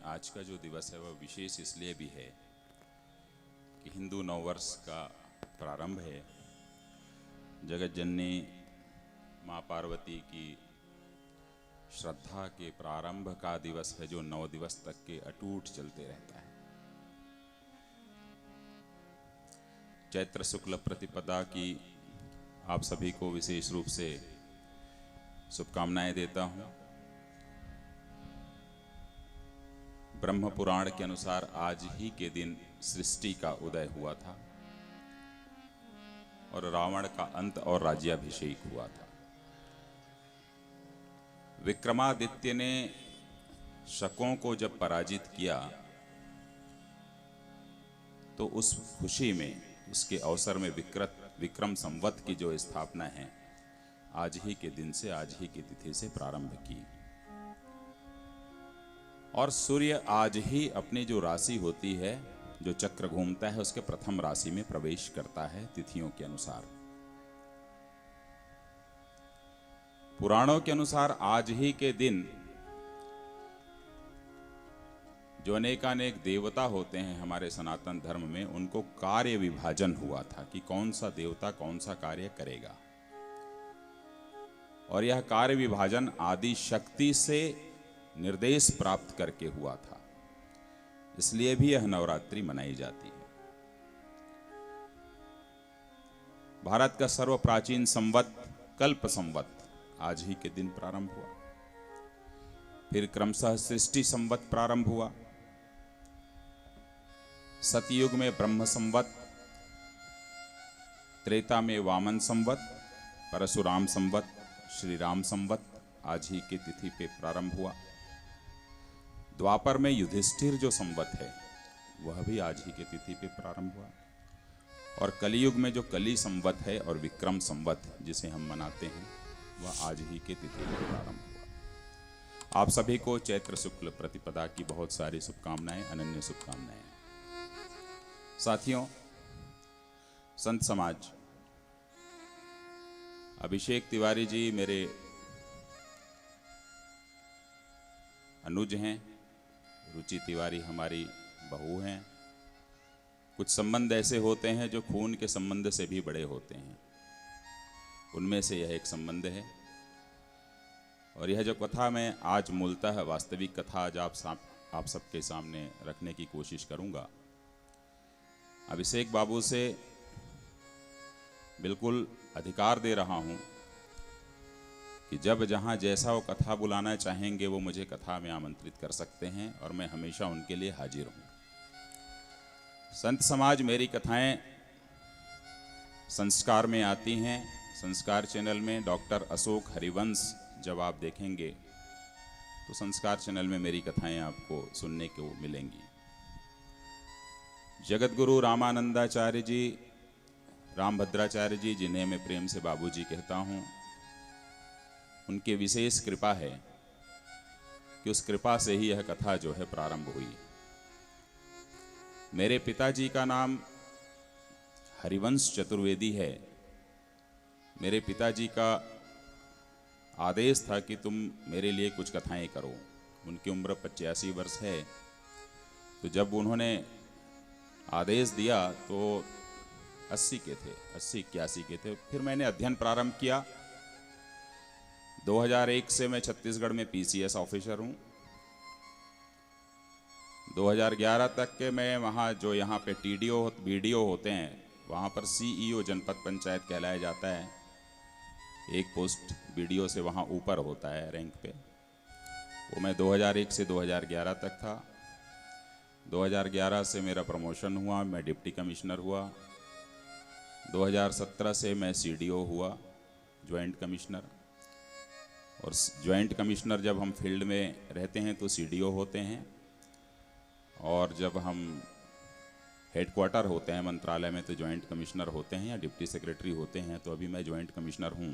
आज का जो दिवस है वह विशेष इसलिए भी है कि हिंदू नववर्ष का प्रारंभ है। जगत जननी माँ पार्वती की श्रद्धा के प्रारंभ का दिवस है, जो 9 दिवस तक के अटूट चलते रहता है। चैत्र शुक्ल प्रतिपदा की आप सभी को विशेष रूप से शुभकामनाएं देता हूं। ब्रह्म पुराण के अनुसार आज ही के दिन सृष्टि का उदय हुआ था और रावण का अंत और राज्याभिषेक हुआ था। विक्रमादित्य ने शकों को जब पराजित किया तो उस खुशी में, उसके अवसर में विक्रम संवत की जो स्थापना है आज ही के दिन से, आज ही की तिथि से प्रारंभ की। और सूर्य आज ही अपनी जो राशि होती है, जो चक्र घूमता है, उसके प्रथम राशि में प्रवेश करता है तिथियों के अनुसार। पुराणों के अनुसार आज ही के दिन जो अनेकानेक देवता होते हैं हमारे सनातन धर्म में, उनको कार्य विभाजन हुआ था कि कौन सा देवता कौन सा कार्य करेगा। और यह कार्य विभाजन आदि शक्ति से निर्देश प्राप्त करके हुआ था, इसलिए भी यह नवरात्रि मनाई जाती है। भारत का सर्व प्राचीन संवत कल्प संवत आज ही के दिन प्रारंभ हुआ। फिर क्रमशः सृष्टि संवत प्रारंभ हुआ। सतयुग में ब्रह्म संवत, त्रेता में वामन संवत, परशुराम संवत, श्री राम संवत आज ही की तिथि पे प्रारंभ हुआ। द्वापर में युधिष्ठिर जो संवत है वह भी आज ही की तिथि पे प्रारंभ हुआ। और कलियुग में जो कली संवत है और विक्रम संवत जिसे हम मनाते हैं, वह आज ही की तिथि पे प्रारंभ हुआ। आप सभी को चैत्र शुक्ल प्रतिपदा की बहुत सारी शुभकामनाएं, अनन्य शुभकामनाएं। साथियों, संत समाज, अभिषेक तिवारी जी मेरे अनुज हैं, रुचि तिवारी हमारी बहू हैं। कुछ संबंध ऐसे होते हैं जो खून के संबंध से भी बड़े होते हैं, उनमें से यह एक संबंध है। और यह जो कथा मैं आज मूलतः वास्तविक कथा आज आप सबके सामने रखने की कोशिश करूंगा। अभिषेक बाबू से बिल्कुल अधिकार दे रहा हूं कि जब जहां जैसा वो कथा बुलाना चाहेंगे वो मुझे कथा में आमंत्रित कर सकते हैं और मैं हमेशा उनके लिए हाजिर हूं। संत समाज, मेरी कथाएं संस्कार में आती हैं। संस्कार चैनल में डॉक्टर अशोक हरिवंश जब आप देखेंगे तो संस्कार चैनल में मेरी कथाएं आपको सुनने को मिलेंगी। जगत गुरु रामानंदाचार्य जी, रामभद्राचार्य जी, जिन्हें मैं प्रेम से बाबूजी कहता हूं, उनकी विशेष कृपा है कि उस कृपा से ही यह कथा जो है प्रारंभ हुई। मेरे पिताजी का नाम हरिवंश चतुर्वेदी है। मेरे पिताजी का आदेश था कि तुम मेरे लिए कुछ कथाएं करो। उनकी उम्र 85 वर्ष है। तो जब उन्होंने आदेश दिया तो 80 के थे, 80-81 के थे। फिर मैंने अध्ययन प्रारंभ किया। 2001 से मैं छत्तीसगढ़ में पीसीएस ऑफिसर हूँ। 2011 तक के मैं वहाँ जो यहाँ पे टीडीओ बीडीओ होते हैं, वहाँ पर सीईओ जनपद पंचायत कहलाया जाता है। एक पोस्ट बीडीओ से वहाँ ऊपर होता है रैंक पे, वो मैं 2001 से 2011 तक था। 2011 से मेरा प्रमोशन हुआ, मैं डिप्टी कमिश्नर हुआ। 2017 से मैं सीडीओ हुआ, ज्वाइंट कमिश्नर। और ज्वाइंट कमिश्नर जब हम फील्ड में रहते हैं तो सीडीओ होते हैं, और जब हम हेडक्वार्टर होते हैं मंत्रालय में तो ज्वाइंट कमिश्नर होते हैं या डिप्टी सेक्रेटरी होते हैं। तो अभी मैं ज्वाइंट कमिश्नर हूँ।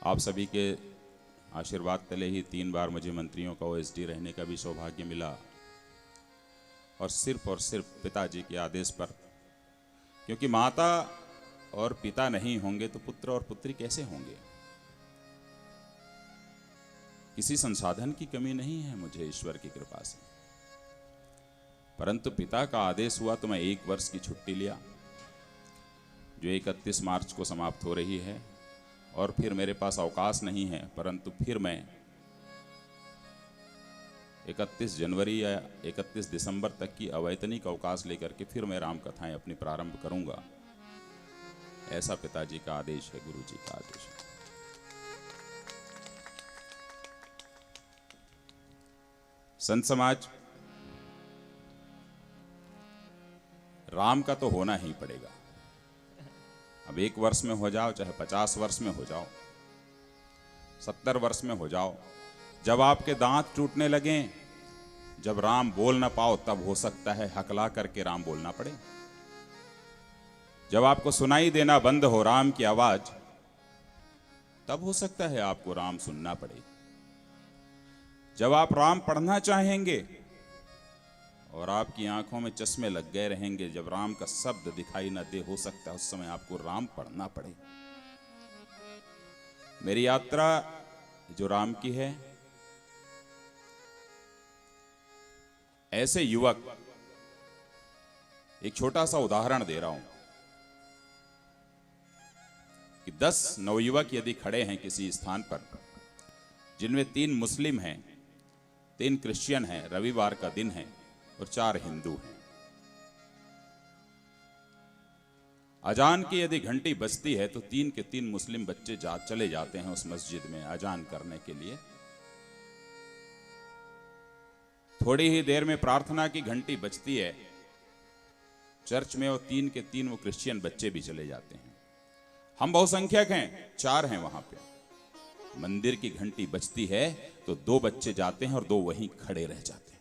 आप सभी के आशीर्वाद तले ही 3 बार मुझे मंत्रियों का ओएसडी रहने का भी सौभाग्य मिला, और सिर्फ पिताजी के आदेश पर। क्योंकि माता और पिता नहीं होंगे तो पुत्र और पुत्री कैसे होंगे। किसी संसाधन की कमी नहीं है मुझे ईश्वर की कृपा से, परंतु पिता का आदेश हुआ तो मैं 1 वर्ष की छुट्टी लिया, जो 31 मार्च को समाप्त हो रही है। और फिर मेरे पास अवकाश नहीं है, परंतु फिर मैं 31 जनवरी या 31 दिसंबर तक की अवैतनिक अवकाश लेकर के फिर मैं राम कथाएं अपनी प्रारंभ करूंगा। ऐसा पिताजी का आदेश है, गुरु जी का आदेश है। संत समाज, राम का तो होना ही पड़ेगा। अब 1 वर्ष में हो जाओ, चाहे 50 वर्ष में हो जाओ, 70 वर्ष में हो जाओ, जब आपके दांत टूटने लगें, जब राम बोल ना पाओ, तब हो सकता है हकला करके राम बोलना पड़े। जब आपको सुनाई देना बंद हो राम की आवाज, तब हो सकता है आपको राम सुनना पड़े। जब आप राम पढ़ना चाहेंगे और आपकी आंखों में चश्मे लग गए रहेंगे, जब राम का शब्द दिखाई ना दे, हो सकता है उस समय आपको राम पढ़ना पड़े। मेरी यात्रा जो राम की है, ऐसे युवक, एक छोटा सा उदाहरण दे रहा हूं कि 10 नवयुवक यदि खड़े हैं किसी स्थान पर, जिनमें 3 मुस्लिम हैं, 3 क्रिश्चियन हैं, रविवार का दिन है, और 4 हिंदू हैं। अजान की यदि घंटी बजती है तो 3 के 3 मुस्लिम बच्चे चले जाते हैं उस मस्जिद में अजान करने के लिए। थोड़ी ही देर में प्रार्थना की घंटी बजती है चर्च में, और 3 के 3 वो क्रिश्चियन बच्चे भी चले जाते हैं। हम बहुसंख्यक हैं, 4 हैं वहां पे। मंदिर की घंटी बजती है तो 2 बच्चे जाते हैं और 2 वहीं खड़े रह जाते हैं।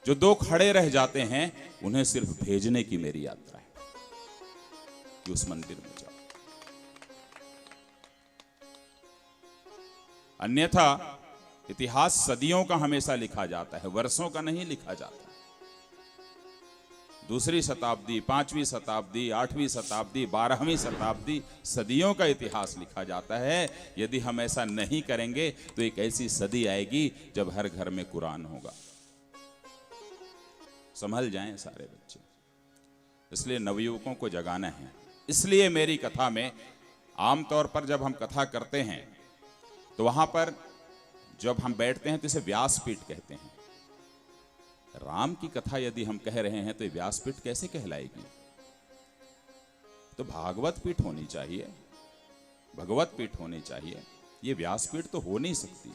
जो 2 खड़े रह जाते हैं, उन्हें सिर्फ भेजने की मेरी यात्रा है कि उस मंदिर में जाओ। अन्यथा इतिहास सदियों का हमेशा लिखा जाता है, वर्षों का नहीं लिखा जाता। 2री शताब्दी, 5वीं शताब्दी, 8वीं शताब्दी, 12वीं शताब्दी, सदियों का इतिहास लिखा जाता है। यदि हम ऐसा नहीं करेंगे तो एक ऐसी सदी आएगी जब हर घर में कुरान होगा। संभल जाएं सारे बच्चे। इसलिए नवयुवकों को जगाना है। इसलिए मेरी कथा में आमतौर पर जब हम कथा करते हैं तो वहां पर जब हम बैठते हैं तो इसे व्यासपीठ कहते हैं। राम की कथा यदि हम कह रहे हैं तो व्यासपीठ कैसे कहलाएगी? तो भागवत पीठ होनी चाहिए, भगवत पीठ होनी चाहिए। ये व्यासपीठ तो हो नहीं सकती,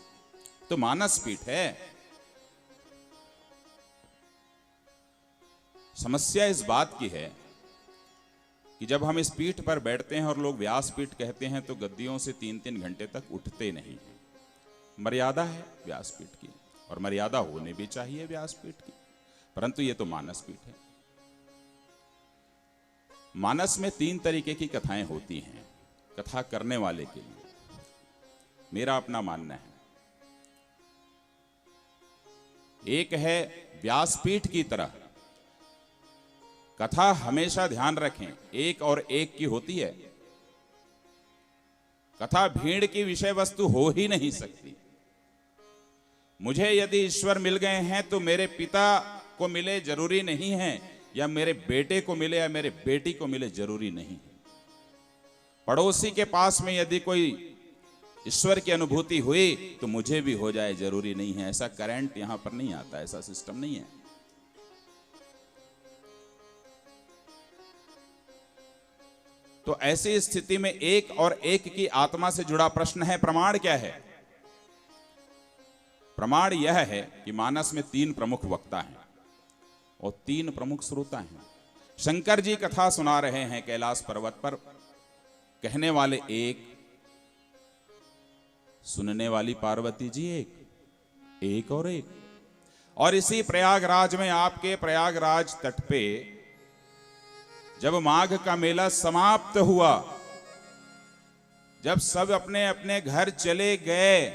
तो मानस पीठ है। समस्या इस बात की है कि जब हम इस पीठ पर बैठते हैं और लोग व्यासपीठ कहते हैं तो गद्दियों से 3-3 घंटे तक उठते नहीं हैं। मर्यादा है व्यासपीठ की, और मर्यादा होने भी चाहिए व्यासपीठ की, परंतु ये तो मानस पीठ है। मानस में 3 तरीके की कथाएं होती हैं कथा करने वाले के लिए, मेरा अपना मानना है। एक है व्यासपीठ की तरह कथा, हमेशा ध्यान रखें, 1 और 1 की होती है। कथा भीड़ की विषय वस्तु हो ही नहीं सकती। मुझे यदि ईश्वर मिल गए हैं तो मेरे पिता को मिले जरूरी नहीं है, या मेरे बेटे को मिले या मेरे बेटी को मिले जरूरी नहीं है। पड़ोसी के पास में यदि कोई ईश्वर की अनुभूति हुई तो मुझे भी हो जाए जरूरी नहीं है। ऐसा करंट यहां पर नहीं आता, ऐसा सिस्टम नहीं है। तो ऐसी स्थिति में 1 और 1 की आत्मा से जुड़ा प्रश्न है, प्रमाण क्या है? प्रमाण यह है कि मानस में 3 प्रमुख वक्ता हैं और 3 प्रमुख श्रोता हैं। शंकर जी कथा सुना रहे हैं कैलाश पर्वत पर, कहने वाले 1, सुनने वाली पार्वती जी 1 और 1। और इसी प्रयागराज में, आपके प्रयागराज तट पे जब माघ का मेला समाप्त हुआ, जब सब अपने अपने घर चले गए,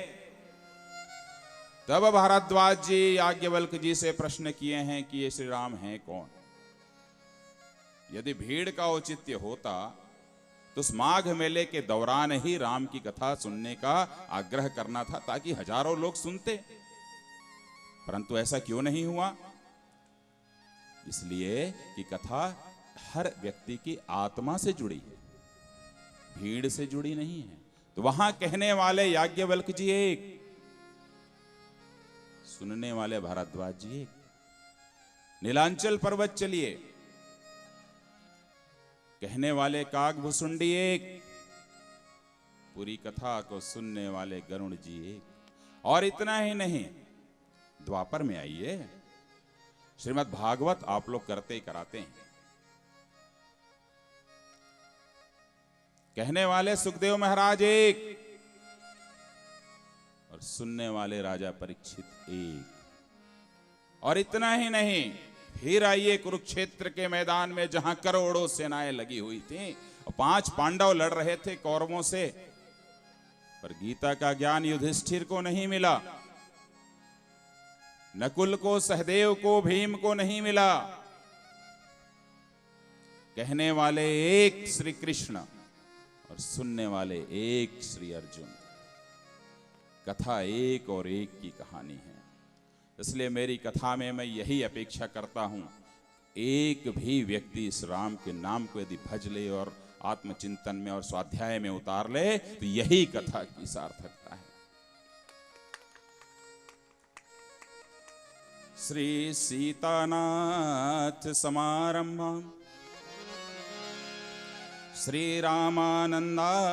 तब भारद्वाज जी याज्ञवल्क्य जी से प्रश्न किए हैं कि ये श्री राम हैं कौन? यदि भीड़ का औचित्य होता तो उस माघ मेले के दौरान ही राम की कथा सुनने का आग्रह करना था ताकि हजारों लोग सुनते, परंतु ऐसा क्यों नहीं हुआ? इसलिए कि कथा हर व्यक्ति की आत्मा से जुड़ी है, भीड़ से जुड़ी नहीं है। तो वहां कहने वाले याज्ञवल्क जी एक, सुनने वाले भारद्वाज जी एक। नीलांचल पर्वत चलिए, कहने वाले काकभुसुंडी एक, पूरी कथा को सुनने वाले गरुण जी एक। और इतना ही नहीं, द्वापर में आइए, श्रीमद् भागवत आप लोग करते ही कराते हैं। कहने वाले सुखदेव महाराज एक और सुनने वाले राजा परीक्षित एक। और इतना ही नहीं, फिर आइए कुरुक्षेत्र के मैदान में जहां करोड़ों सेनाएं लगी हुई थी और 5 पांडव लड़ रहे थे कौरवों से, पर गीता का ज्ञान युधिष्ठिर को नहीं मिला, नकुल को, सहदेव को, भीम को नहीं मिला। कहने वाले एक श्री कृष्ण और सुनने वाले एक श्री अर्जुन। कथा एक और एक की कहानी है। इसलिए मेरी कथा में मैं यही अपेक्षा करता हूं, एक भी व्यक्ति इस राम के नाम को यदि भज ले और आत्मचिंतन में और स्वाध्याय में उतार ले तो यही कथा की सार्थकता है। श्री सीतानाथ समारंभं श्री रामानंदार्य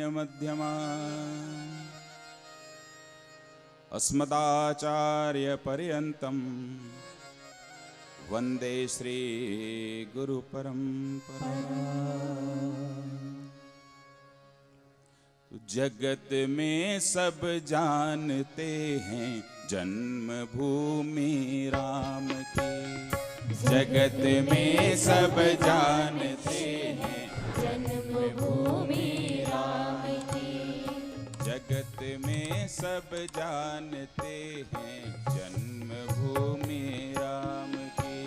मध्यमाम् अस्मदाचार्य पर्यंतम वंदे श्री गुरु परंपरा। जगत में सब जानते हैं जन्मभूमि राम की, जगत में सब जानते हैं जन्मभूमि राम की, जगत में सब जानते हैं जन्मभूमि राम की,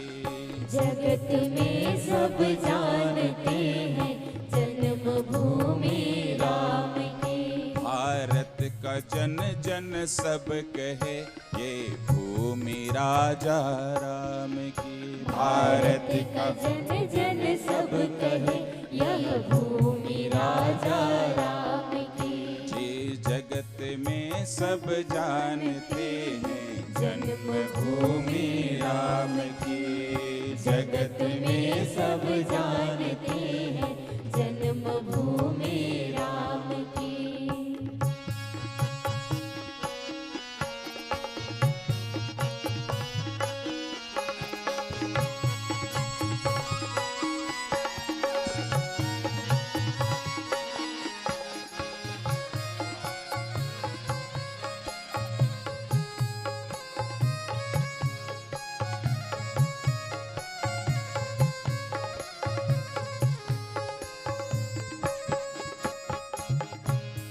जगत में सब जानते हैं जन्मभूमि राम की। भारत का जन जन सब कहे ये भूमि राजा राम की, भारत का जन जन सब कहे यह भूमि राजा राम की। जी जगत में सब जानते हैं जन्मभूमि राम की, जगत में सब जानते हैं जन्मभूमि राम की।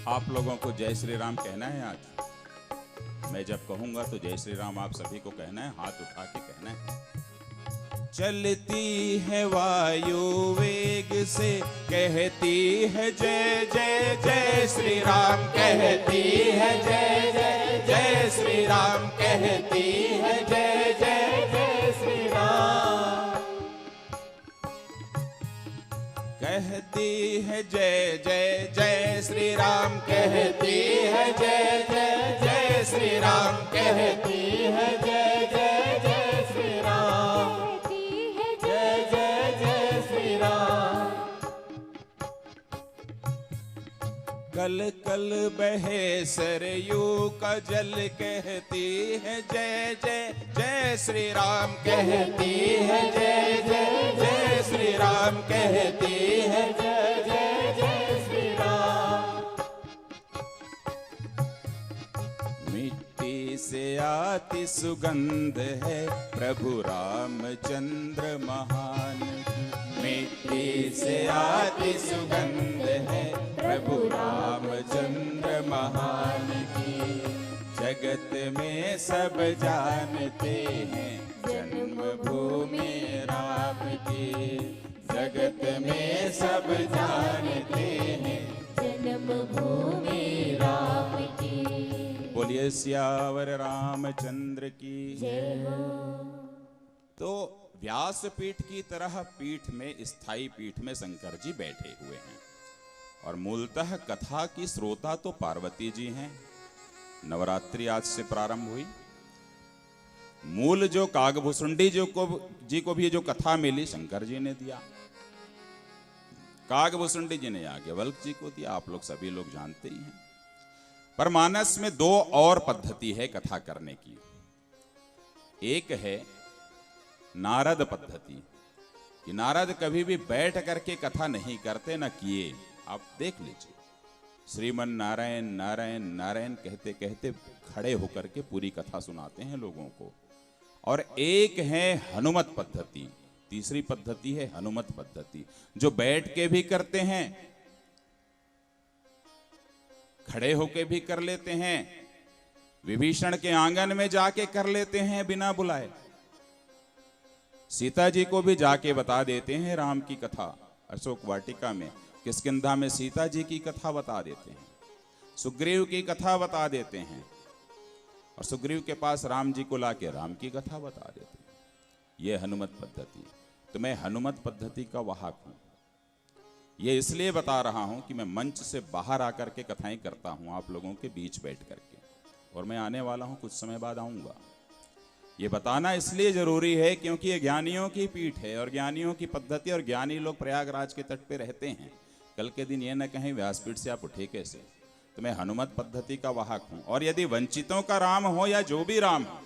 आप लोगों को जय श्री राम कहना है आज। मैं जब कहूंगा तो जय श्री राम आप सभी को कहना है, हाथ उठा के कहना है। चलती है वायु वेग से कहती है जय जय जय श्री राम, कहती है जय जय जय श्री राम, कहती है जय जय जय श्री राम, कहती है जय जय जय श्री राम, कहती है जय जय जय श्री राम, कहती है जय जय जय श्री राम, कहती है जय जय जय श्री राम। कल कल बहे सरयू का जल, कहती है जय जय जय श्री राम, कहती है जय जय जय श्री राम, कहती है जय जय जय श्री राम। मिट्टी से आती सुगंध है प्रभु रामचंद्र महान की, मिट्टी से आती सुगंध है प्रभु रामचंद्र महान की, जगत में सब जानते हैं जन्मभूमि राम की, जगत में सब जानते हैं, जन्मभूमि राम की। बोलिए सियावर रामचंद्र की। जय हो। तो व्यासपीठ की तरह पीठ में, स्थायी पीठ में शंकर जी बैठे हुए हैं और मूलतः कथा की श्रोता तो पार्वती जी हैं। नवरात्रि आज से प्रारंभ हुई। मूल जो कागभूषुंडी जी को भी जो कथा मिली शंकर जी ने दिया, कागभूषुंडी जी ने याज्ञवल्क्य जी को दिया, आप लोग सभी लोग जानते ही हैं। पर मानस में दो और पद्धति है कथा करने की। एक है नारद पद्धति, कि नारद कभी भी बैठ करके कथा नहीं करते, न किए। आप देख लीजिए, श्रीमन नारायण नारायण नारायण कहते कहते खड़े होकर के पूरी कथा सुनाते हैं लोगों को। और एक है हनुमत पद्धति, तीसरी पद्धति है हनुमत पद्धति, जो बैठ के भी करते हैं, खड़े होके भी कर लेते हैं, विभीषण के आंगन में जाके कर लेते हैं बिना बुलाए। सीता जी को भी जाके बता देते हैं राम की कथा। अशोक वाटिका में किष्किंधा में सीता जी की कथा बता देते हैं, सुग्रीव की कथा बता देते हैं, और सुग्रीव के पास राम जी को लाके राम की कथा बता देते हैं। यह हनुमत पद्धति। तो मैं हनुमत पद्धति का वाहक हूं। यह इसलिए बता रहा हूं कि मैं मंच से बाहर आकर के कथाएं करता हूं आप लोगों के बीच बैठ करके, और मैं आने वाला हूं, कुछ समय बाद आऊंगा। ये बताना इसलिए जरूरी है क्योंकि ये ज्ञानियों की पीठ है और ज्ञानियों की पद्धति, और ज्ञानी लोग प्रयागराज के तट पे रहते हैं। कल के दिन ये न कहें व्यासपीठ से आप उठे कैसे। तो मैं हनुमत पद्धति का वाहक हूं। और यदि वंचितों का राम हो या जो भी राम हो,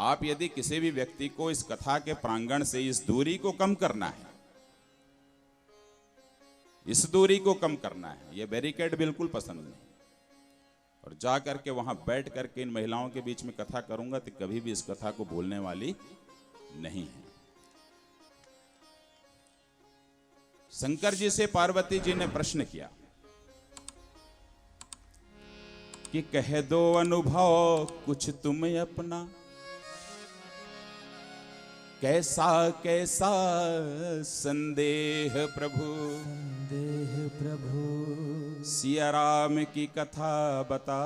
आप यदि किसी भी व्यक्ति को इस कथा के प्रांगण से इस दूरी को कम करना है, इस दूरी को कम करना है, ये बैरिकेड बिल्कुल पसंद नहीं, और जा करके वहां बैठ करके इन महिलाओं के बीच में कथा करूंगा तो कभी भी इस कथा को भूलने वाली नहीं है। शंकर जी से पार्वती जी ने प्रश्न किया कि कह दो अनुभव कुछ तुम अपना, कैसा कैसा संदेह प्रभु, संदेह प्रभु। सिया राम की कथा बता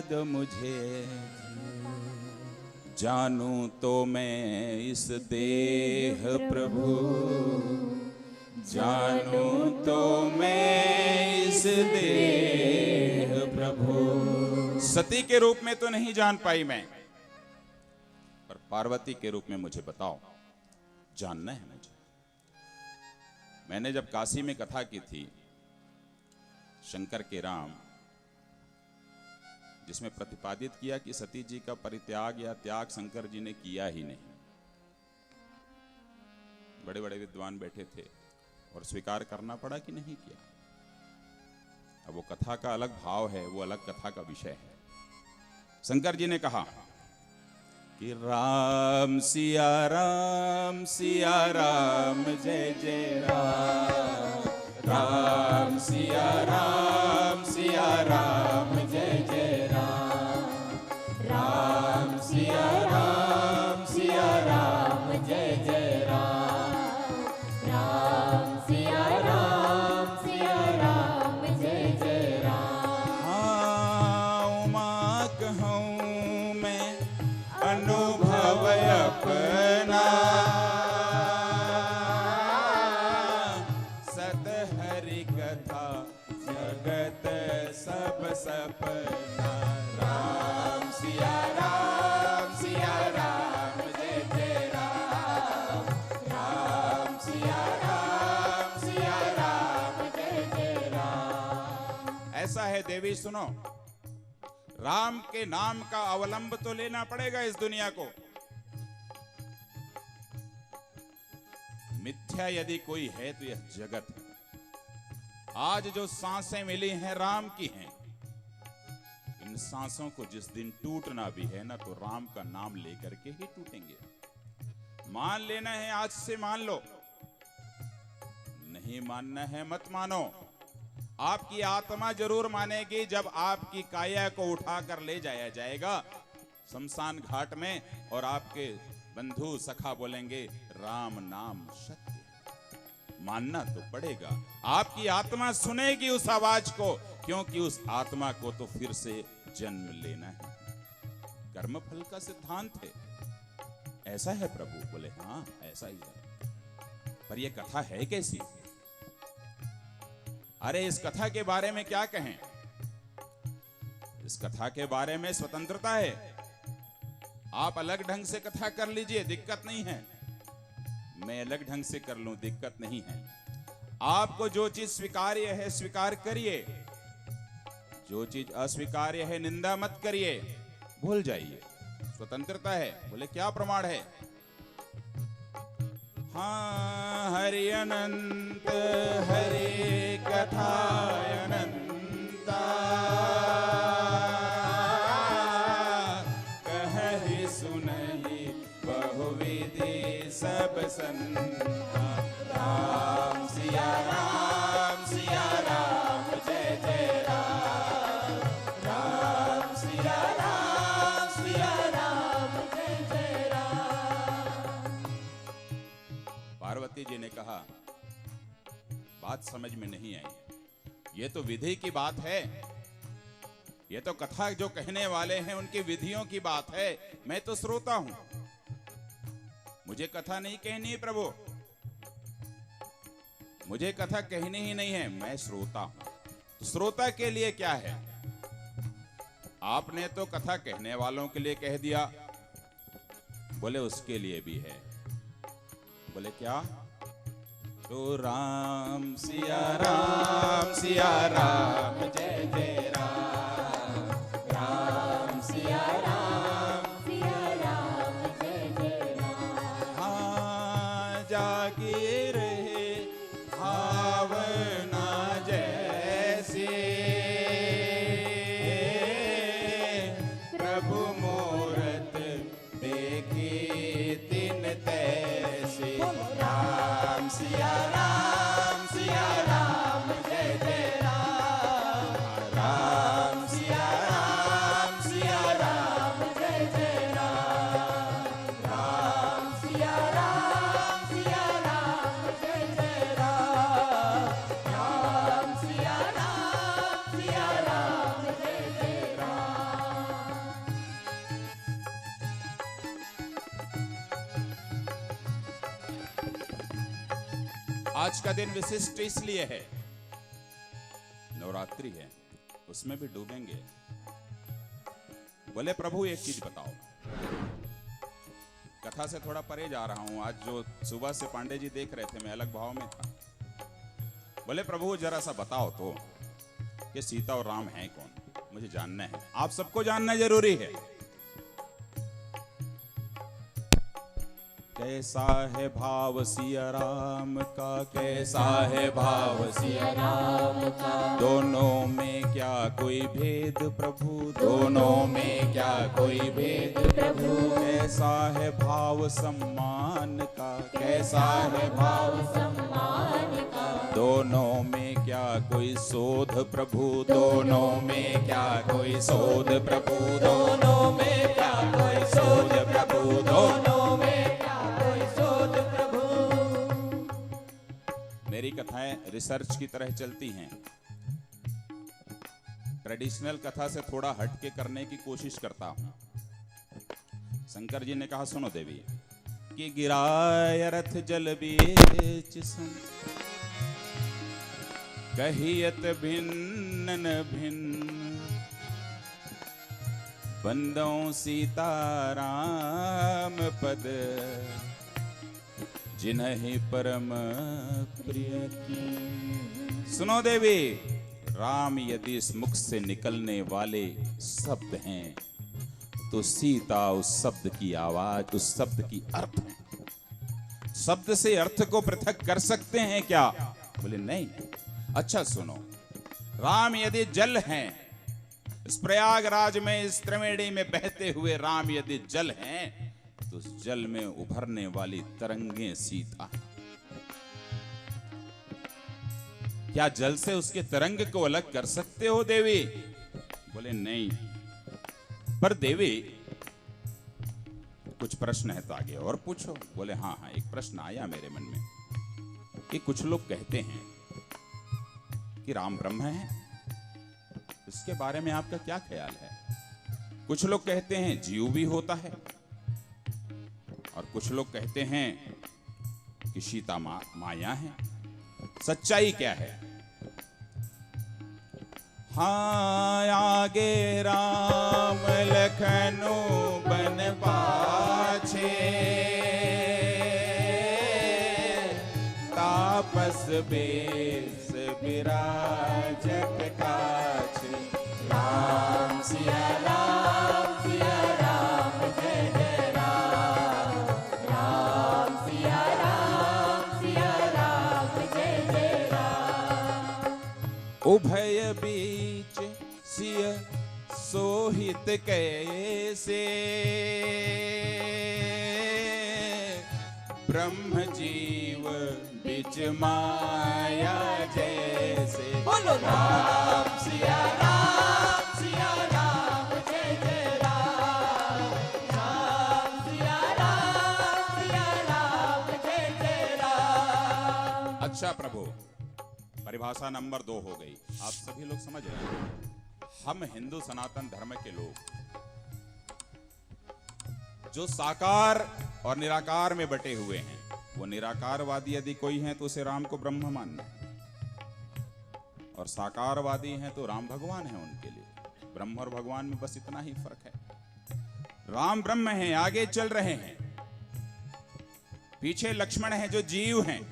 दो मुझे, जानूं तो मैं इस देह प्रभु, जानूं तो मैं इस देह प्रभु। सती के रूप में तो नहीं जान पाई मैं, पर पार्वती के रूप में मुझे बताओ, जानना है मुझे। मैंने जब काशी में कथा की थी शंकर के राम, जिसमें प्रतिपादित किया कि सती जी का परित्याग या त्याग शंकर जी ने किया ही नहीं। बड़े बड़े विद्वान बैठे थे और स्वीकार करना पड़ा कि नहीं किया। अब वो कथा का अलग भाव है, वो अलग कथा का विषय है। शंकर जी ने कहा कि राम सिया राम जय जय राम, राम सिया राम जय जय राम, राम सिया राम जय जय राम, राम सिया राम जय जय राम। हाँ उमा कहूँ मैं अनुभव अपना, सत हरि कथा जगत सब सपना, राम सिया राम जय जय राम, राम सिया राम जय जय राम। ऐसा है देवी, सुनो, राम के नाम का अवलंब तो लेना पड़ेगा इस दुनिया को। मिथ्या यदि कोई है तो यह जगत है। आज जो सांसें मिली हैं राम की हैं, इन सांसों को जिस दिन टूटना भी है ना, तो राम का नाम लेकर के ही टूटेंगे। मान लेना है आज से मान लो, नहीं मानना है मत मानो। आपकी आत्मा जरूर मानेगी जब आपकी काया को उठाकर ले जाया जाएगा शमशान घाट में, और आपके बंधु सखा बोलेंगे राम नाम सत्य। मानना तो पड़ेगा। आपकी आत्मा सुनेगी उस आवाज को, क्योंकि उस आत्मा को तो फिर से जन्म लेना है। कर्म फल का सिद्धांत है। ऐसा है प्रभु? बोले हाँ ऐसा ही है। पर यह कथा है कैसी? अरे इस कथा के बारे में क्या कहें? इस कथा के बारे में स्वतंत्रता है, आप अलग ढंग से कथा कर लीजिए, दिक्कत नहीं है। मैं अलग ढंग से कर लूं, दिक्कत नहीं है। आपको जो चीज स्वीकार्य है स्वीकार करिए, जो चीज अस्वीकार्य है निंदा मत करिए, भूल जाइए, स्वतंत्रता है। बोले क्या प्रमाण है? हाँ हरि अनंत हरि कथा अनंता, कहहि सुनहि बहुविधि सब संता। राम सिया राम जय जय राम। राम सिया राम जय जय राम। पार्वती जी ने कहा बात समझ में नहीं आई, ये तो विधि की बात है, ये तो कथा जो कहने वाले हैं उनकी विधियों की बात है, मैं तो श्रोता हूं, मुझे कथा नहीं कहनी है प्रभु, मुझे कथा कहनी ही नहीं है, मैं श्रोता हूं। तो श्रोता के लिए क्या है? आपने तो कथा कहने वालों के लिए कह दिया, बोले उसके लिए भी है। बोले क्या? तो राम सिया राम जय जय राम। राम सिया राम जय जय राम। हाँ जागी रहे भावना जैसे, प्रभु मूरत देखी तिन तैसे। राम सिया राम जय जय राम। राम सिया राम जय जय राम। राम सिया राम जय जय राम। राम सिया राम जय जय राम। आज का दिन विशिष्ट इसलिए है, नवरात्रि है, उसमें भी डूबेंगे। बोले प्रभु एक चीज बताओ, कथा से थोड़ा परे जा रहा हूं, आज जो सुबह से पांडे जी देख रहे थे मैं अलग भाव में था। बोले प्रभु जरा सा बताओ तो कि सीता और राम हैं कौन, मुझे जानना है, आप सबको जानना जरूरी है। कैसा है भाव सिया राम का, कैसा है भाव सिया राम का, दोनों में क्या कोई भेद प्रभु, दोनों में क्या कोई भेद प्रभु। कैसा है भाव सम्मान का, कैसा है भाव सम्मान का, दोनों में क्या कोई शोध प्रभु, दोनों में क्या कोई शोध प्रभु, दोनों में क्या कोई शोध प्रभु, दोनों में मेरी कथाएं रिसर्च की तरह चलती हैं, ट्रेडिशनल कथा से थोड़ा हट के करने की कोशिश करता हूं। शंकर जी ने कहा सुनो देवी कि गिराय रथ जल बीच सम, कहियत भिन्न भिन्न, बंदों सीता राम पद, जिन्हि परम प्रिय की। सुनो देवी, राम यदि इस मुख से निकलने वाले शब्द हैं तो सीता उस शब्द की आवाज, उस शब्द की अर्थ है। शब्द से अर्थ को पृथक कर सकते हैं क्या? बोले नहीं। अच्छा सुनो, राम यदि जल हैं, इस प्रयागराज में, इस त्रिवेणी में बहते हुए राम यदि जल हैं, तो उस जल में उभरने वाली तरंगे सीता। क्या जल से उसके तरंग को अलग कर सकते हो देवी? बोले नहीं। पर देवी कुछ प्रश्न है तो आगे और पूछो। बोले हाँ हाँ, एक प्रश्न आया मेरे मन में। कि कुछ लोग कहते हैं कि राम ब्रह्म है, इसके बारे में आपका क्या ख्याल है? कुछ लोग कहते हैं जीव भी होता है, और कुछ लोग कहते हैं कि सीता माया है। सच्चाई क्या है? हाँ, आगे राम लखनऊ बन पाछे, तापस बेस विराजत काछे। राम सिया राम जय जय राम। राम सिया राम जय जय राम। उभय बीच सिय सोहित कैसे, ब्रह्म जीव बिच माया जैसे। बोलो राम सिया राम जय जय राम। राम सिया राम जय जय राम। अच्छा प्रभु, परिभाषा नंबर 2 हो गई। आप सभी लोग समझ रहे हैं, हम हिंदू सनातन धर्म के लोग जो साकार और निराकार में बटे हुए हैं, वो निराकारवादी यदि कोई है तो उसे राम को ब्रह्म मानना है, और साकारवादी हैं तो राम भगवान है उनके लिए। ब्रह्म और भगवान में बस इतना ही फर्क है। राम ब्रह्म हैं, आगे चल रहे हैं, पीछे लक्ष्मण है जो जीव हैं,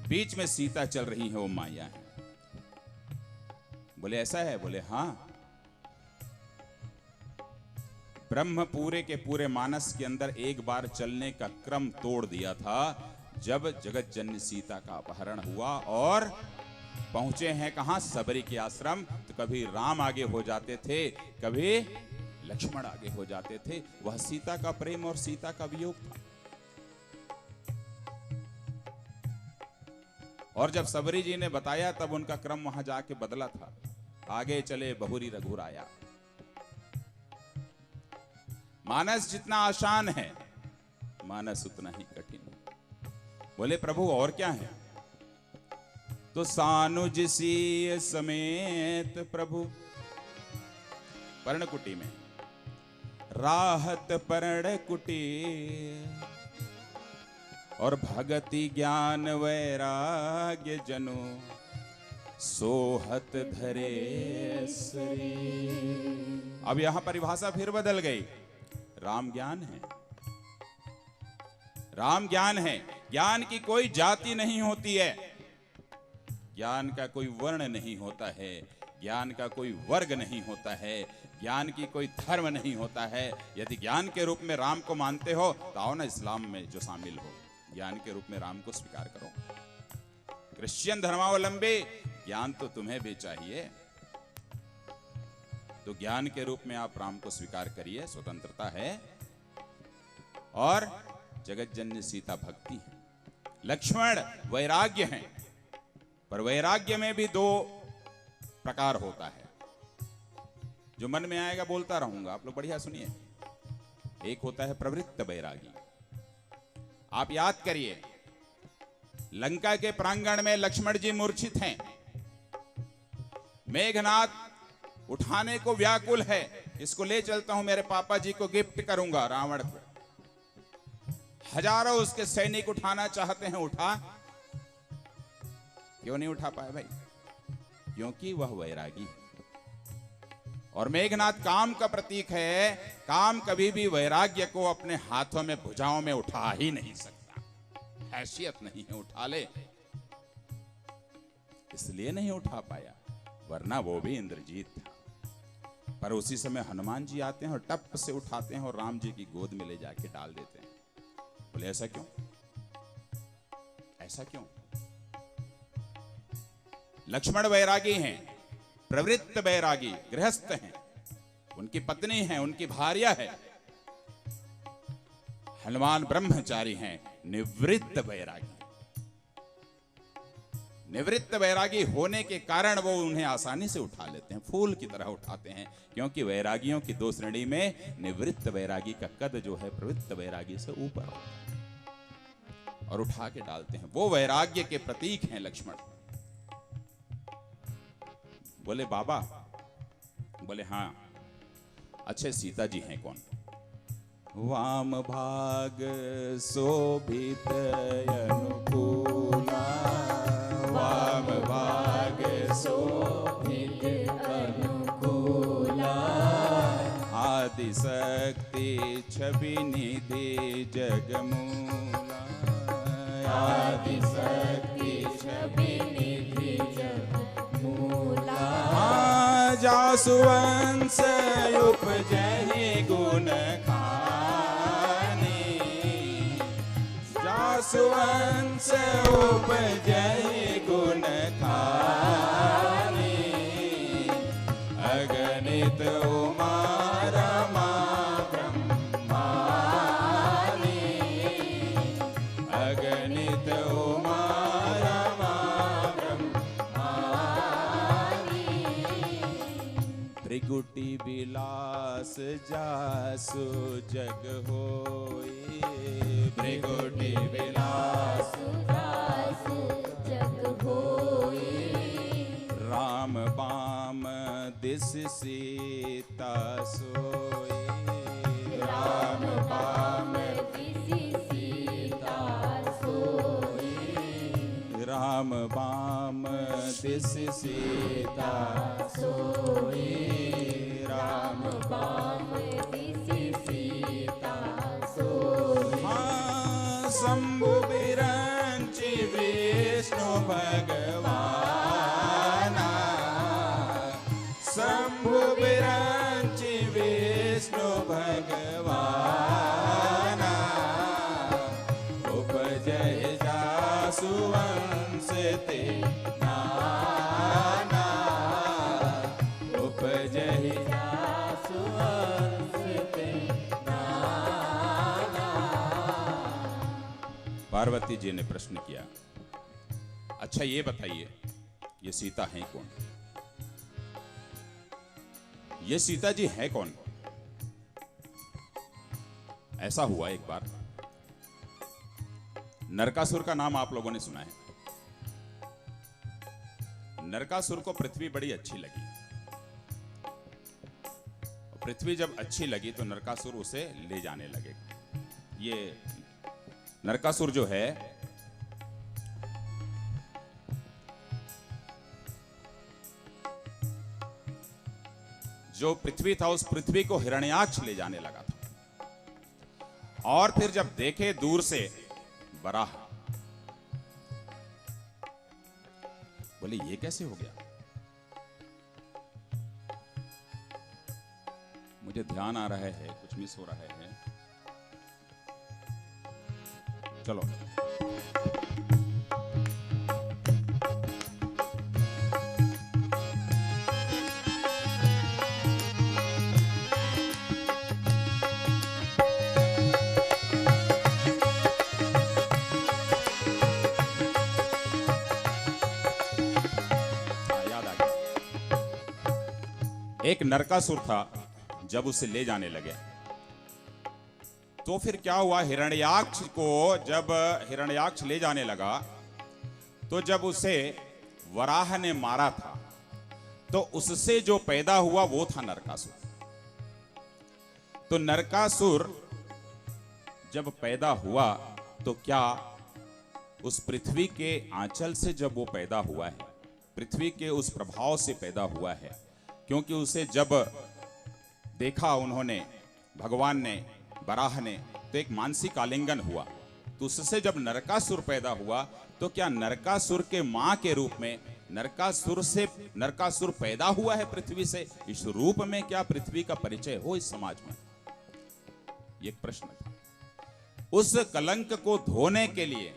बीच में सीता चल रही है, वो माया है। बोले ऐसा है? बोले हाँ। ब्रह्म पूरे के पूरे मानस के अंदर एक बार चलने का क्रम तोड़ दिया था, जब जगत जननी सीता का अपहरण हुआ और पहुंचे हैं कहां? सबरी के आश्रम। तो कभी राम आगे हो जाते थे, कभी लक्ष्मण आगे हो जाते थे। वह सीता का प्रेम और सीता का वियोग था। और जब सबरी जी ने बताया तब उनका क्रम वहां जाके बदला था। आगे चले बहुरी रघुराया। मानस जितना आसान है, मानस उतना ही कठिन है। बोले प्रभु और क्या है? तो सानुज सीय समेत प्रभु पर्णकुटी में राहत पर्णकुटी, और भगति ज्ञान वैराग्य जनु सोहत धरे सरी। अब यहां परिभाषा फिर बदल गई। राम ज्ञान है, राम ज्ञान है। ज्ञान की कोई जाति नहीं होती है, ज्ञान का कोई वर्ण नहीं होता है, ज्ञान का कोई वर्ग नहीं होता है, ज्ञान की कोई धर्म नहीं होता है। यदि ज्ञान के रूप में राम को मानते हो तो आओ ना इस्लाम में जो शामिल हो, ज्ञान के रूप में राम को स्वीकार करो। क्रिश्चियन धर्मावलंबी, ज्ञान तो तुम्हें भी चाहिए, तो ज्ञान के रूप में आप राम को स्वीकार करिए, स्वतंत्रता है। और जगत जननी सीता भक्ति है, लक्ष्मण वैराग्य है। पर वैराग्य में भी 2 प्रकार होता है, जो मन में आएगा बोलता रहूंगा, आप लोग बढ़िया सुनिए। एक होता है प्रवृत्त वैरागी। आप याद करिए, लंका के प्रांगण में लक्ष्मण जी मूर्छित हैं, मेघनाथ उठाने को व्याकुल है, इसको ले चलता हूं, मेरे पापा जी को गिफ्ट करूंगा रावण को। हजारों उसके सैनिक उठाना चाहते हैं, उठा क्यों नहीं उठा पाए भाई? क्योंकि वह वैरागी है। और मेघनाथ काम का प्रतीक है, काम कभी भी वैराग्य को अपने हाथों में भुजाओं में उठा ही नहीं सकता, हैसियत नहीं है उठा ले, इसलिए नहीं उठा पाया, वरना वो भी इंद्रजीत था। पर उसी समय हनुमान जी आते हैं और टप से उठाते हैं और राम जी की गोद में ले जाके डाल देते हैं। बोले ऐसा क्यों? ऐसा क्यों? लक्ष्मण वैरागी हैं, प्रवृत्त वैरागी, गृहस्थ हैं, उनकी पत्नी है, उनकी भार्या है। हनुमान ब्रह्मचारी हैं, निवृत्त वैरागी। निवृत्त वैरागी होने के कारण वो उन्हें आसानी से उठा लेते हैं, फूल की तरह उठाते हैं, क्योंकि वैरागियों की 2 श्रेणी में निवृत्त वैरागी का कद जो है प्रवृत्त वैरागी से ऊपर होता है। और उठा के डालते हैं। वो वैराग्य के प्रतीक हैं लक्ष्मण। बोले बाबा, बोले हाँ। अच्छे सीता जी हैं कौन? वाम भाग शोभित अनुकूला, वाम भाग शोभित अनुकूला, आदि शक्ति छवि निधि जगमूला, आदि शक्ति छवि निधि जगमूला, जासुवंश उपजहि गुण खानी, जासुवंश उपजहि गुण खानी, अगणित उमा रमा ब्रह्मानी, अगणित उमा रमा ब्रह्मानी, त्रिकुटी विलास जासु जग होई, त्रिकुटी विलास जासु जग होई, राम बाम दिस सीता सोई, राम बाम दिसि सीता सोई, राम बाम दिस सीता सोई, राम बाम दिसि सीता सोई, शंभु विरंचि विष्णु भगवाना, शंभु विरंचि विष्णु भगवाना, उपजहि जासुवंश ते नाना, उपजहि जासुवंश ते नाना। पार्वती जी ने प्रश्न किया, अच्छा ये बताइए, ये सीता हैं कौन? ये सीता जी हैं कौन? ऐसा हुआ एक बार, नरकासुर का नाम आप लोगों ने सुना है। नरकासुर को पृथ्वी बड़ी अच्छी लगी। पृथ्वी जब अच्छी लगी तो नरकासुर उसे ले जाने लगे। ये नरकासुर जो है जो पृथ्वी था, उस पृथ्वी को हिरण्याक्ष ले जाने लगा था। और फिर जब देखे दूर से वराह, बोले ये कैसे हो गया? मुझे ध्यान आ रहा है, कुछ मिस हो रहा है। चलो याद आ गया। एक नरकासुर था, जब उसे ले जाने लगे तो फिर क्या हुआ, हिरण्याक्ष को जब हिरण्याक्ष ले जाने लगा तो जब उसे वराह ने मारा था तो उससे जो पैदा हुआ वो था नरकासुर। तो नरकासुर जब पैदा हुआ तो क्या उस पृथ्वी के आंचल से जब वो पैदा हुआ है, पृथ्वी के उस प्रभाव से पैदा हुआ है, क्योंकि उसे जब देखा उन्होंने, भगवान ने, वराह ने, तो एक मानसिक आलिंगन हुआ। तो उससे जब नरकासुर पैदा हुआ तो क्या नरकासुर के मां के रूप में नरकासुर पैदा हुआ है पृथ्वी से? इस रूप में क्या पृथ्वी का परिचय हो इस समाज में? ये एक प्रश्न था। उस कलंक को धोने के लिए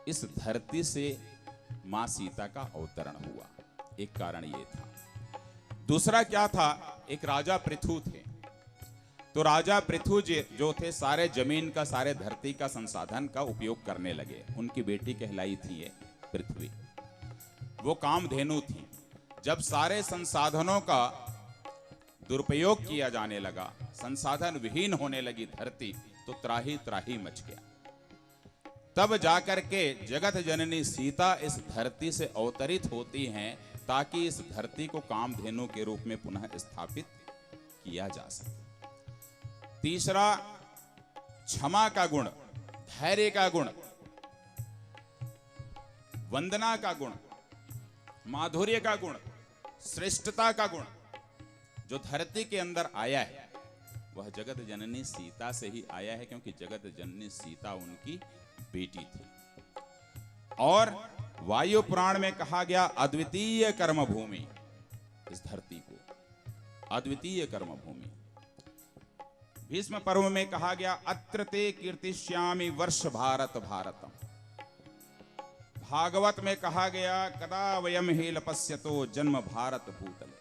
इस धरती से मां सीता का अवतरण हुआ, एक कारण ये था। दूसरा क्या था, एक राजा पृथु थे। तो राजा पृथु जो थे, सारे जमीन का, सारे धरती का संसाधन का उपयोग करने लगे। उनकी बेटी कहलाई थी ये पृथ्वी, वो कामधेनु थी। जब सारे संसाधनों का दुरुपयोग किया जाने लगा, संसाधन विहीन होने लगी धरती, तो त्राही त्राही मच गया। तब जाकर के जगत जननी सीता इस धरती से अवतरित होती हैं ताकि इस धरती को कामधेनु के रूप में पुनः स्थापित किया जा सके। तीसरा, क्षमा का गुण, धैर्य का गुण, वंदना का गुण, माधुर्य का गुण, श्रेष्ठता का गुण जो धरती के अंदर आया है वह जगत जननी सीता से ही आया है, क्योंकि जगत जननी सीता उनकी बेटी थी। और वायु पुराण में कहा गया अद्वितीय कर्म भूमि, इस धरती को अद्वितीय कर्म भूमि। भीष्म पर्व में कहा गया अत्र ते कीर्तिष्यामि वर्ष भारत भारतम। भागवत में कहा गया कदा वयम ही लपस्यतो जन्म भारत भूतले।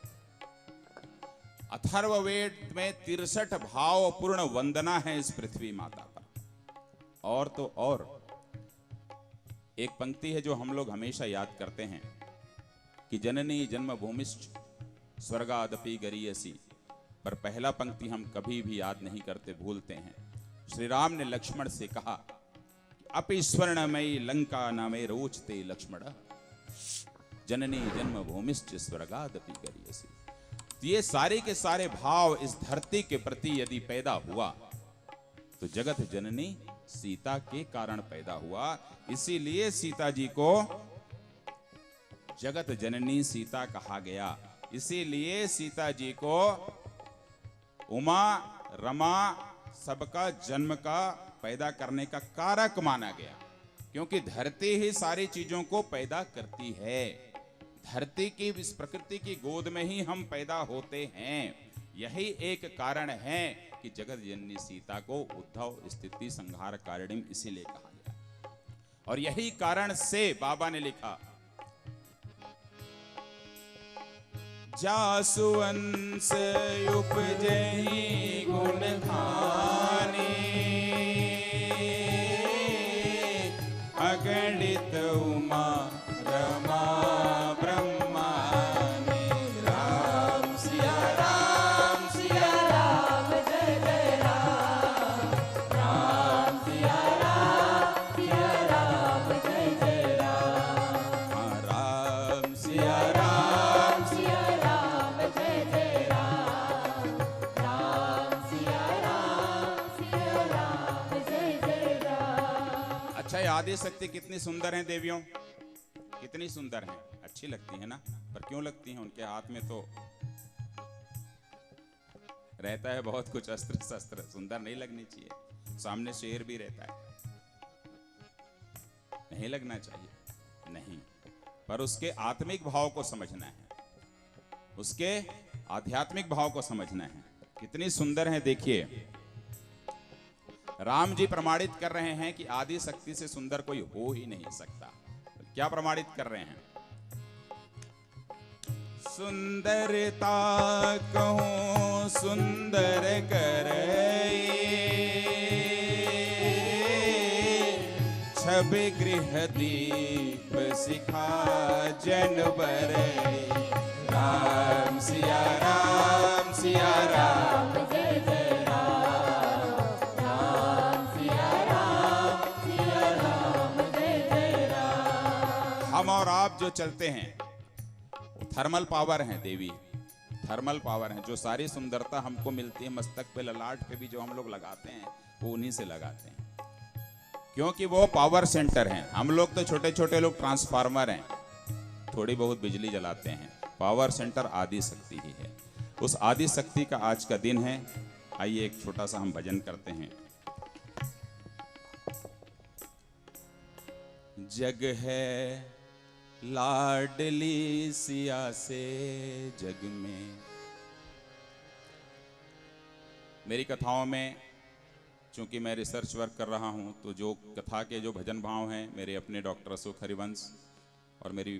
अथर्ववेद में 63 भावपूर्ण वंदना है इस पृथ्वी माता पर। और तो और एक पंक्ति है जो हम लोग हमेशा याद करते हैं कि जननी जन्मभूमिश्च स्वर्गादपि गरीयसी, पर पहला पंक्ति हम कभी भी याद नहीं करते, भूलते हैं। श्री राम ने लक्ष्मण से कहा अपि स्वर्णमयी लंका नामे रोचते लक्ष्मण, जननी जन्मभूमिश्च स्वर्गादपि गरीयसी। ये सारे के सारे भाव इस धरती के प्रति यदि पैदा हुआ तो जगत जननी सीता के कारण पैदा हुआ। इसीलिए सीता जी को जगत जननी सीता कहा गया। इसीलिए सीता जी को उमा रमा सबका जन्म का पैदा करने का कारक माना गया, क्योंकि धरती ही सारी चीजों को पैदा करती है। धरती की इस प्रकृति की गोद में ही हम पैदा होते हैं। यही एक कारण है कि जगत जननी सीता को उद्धव स्थिति संहार कारिणीम इसीलिए कहा गया। और यही कारण से बाबा ने लिखा जासुवंश उपजहि गुण खानी, अगणित उमा रमा ब्रह्मानी। राम सिया राम सिया राम जय जय राम, राम सिया राम जय जय राम, राम सिया राम आदि शक्ति कितनी सुंदर हैं देवियों, कितनी सुंदर हैं, अच्छी लगती है ना। पर क्यों लगती हैं? उनके हाथ में तो रहता है बहुत कुछ अस्त्र शस्त्र, सुंदर नहीं लगनी चाहिए। सामने शेर भी रहता है, नहीं लगना चाहिए, नहीं। पर उसके आत्मिक भाव को समझना है, उसके आध्यात्मिक भाव को समझना है। कितनी सुंदर है देखिए। राम जी प्रमाणित कर रहे हैं कि आदि शक्ति से सुंदर कोई हो ही नहीं सकता। क्या प्रमाणित कर रहे हैं? सुंदरता कहूं सुंदर करई, छवि गृह दीप सिखा जन बरई। राम सिया राम सिया राम जय जय हम और आप जो चलते हैं वो थर्मल पावर हैं देवी, थर्मल पावर हैं। जो सारी सुंदरता हमको मिलती है मस्तक पे ललाट पे भी जो हम लोग लगाते हैं वो उन्हीं से लगाते हैं, क्योंकि वो पावर सेंटर हैं। हम लोग तो छोटे छोटे लोग ट्रांसफार्मर हैं, थोड़ी बहुत बिजली जलाते हैं। पावर सेंटर आदि शक्ति ही है। उस आदि शक्ति का आज का दिन है। आइए एक छोटा सा हम भजन करते हैं। जग है लाडली सिया से जग में। मेरी कथाओं में चूंकि मैं रिसर्च वर्क कर रहा हूं, तो जो कथा के जो भजन भाव हैं मेरे अपने डॉक्टर अशोक हरिवंश और मेरी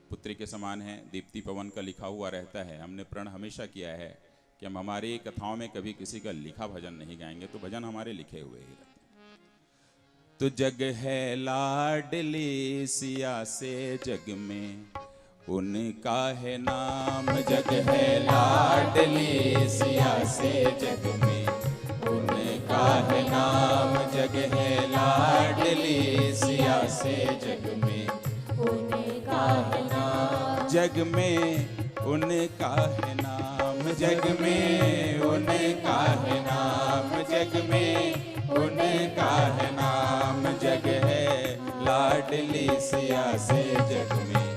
पुत्री के समान हैं दीप्ति पवन का लिखा हुआ रहता है। हमने प्रण हमेशा किया है कि हम हमारी कथाओं में कभी किसी का लिखा भजन नहीं गाएंगे, तो भजन हमारे लिखे हुए ही रहते हैं। तो जग है लाडली सिया से जग में, उनका है नाम। जग है लाडली सिया से जग में, उनका उनका है नाम जग है लाडली सिया से जग में उनका है नाम जग में उनका है नाम जग में उनका है नाम जग में उनका है नाम जग है लाडली सिया से जग में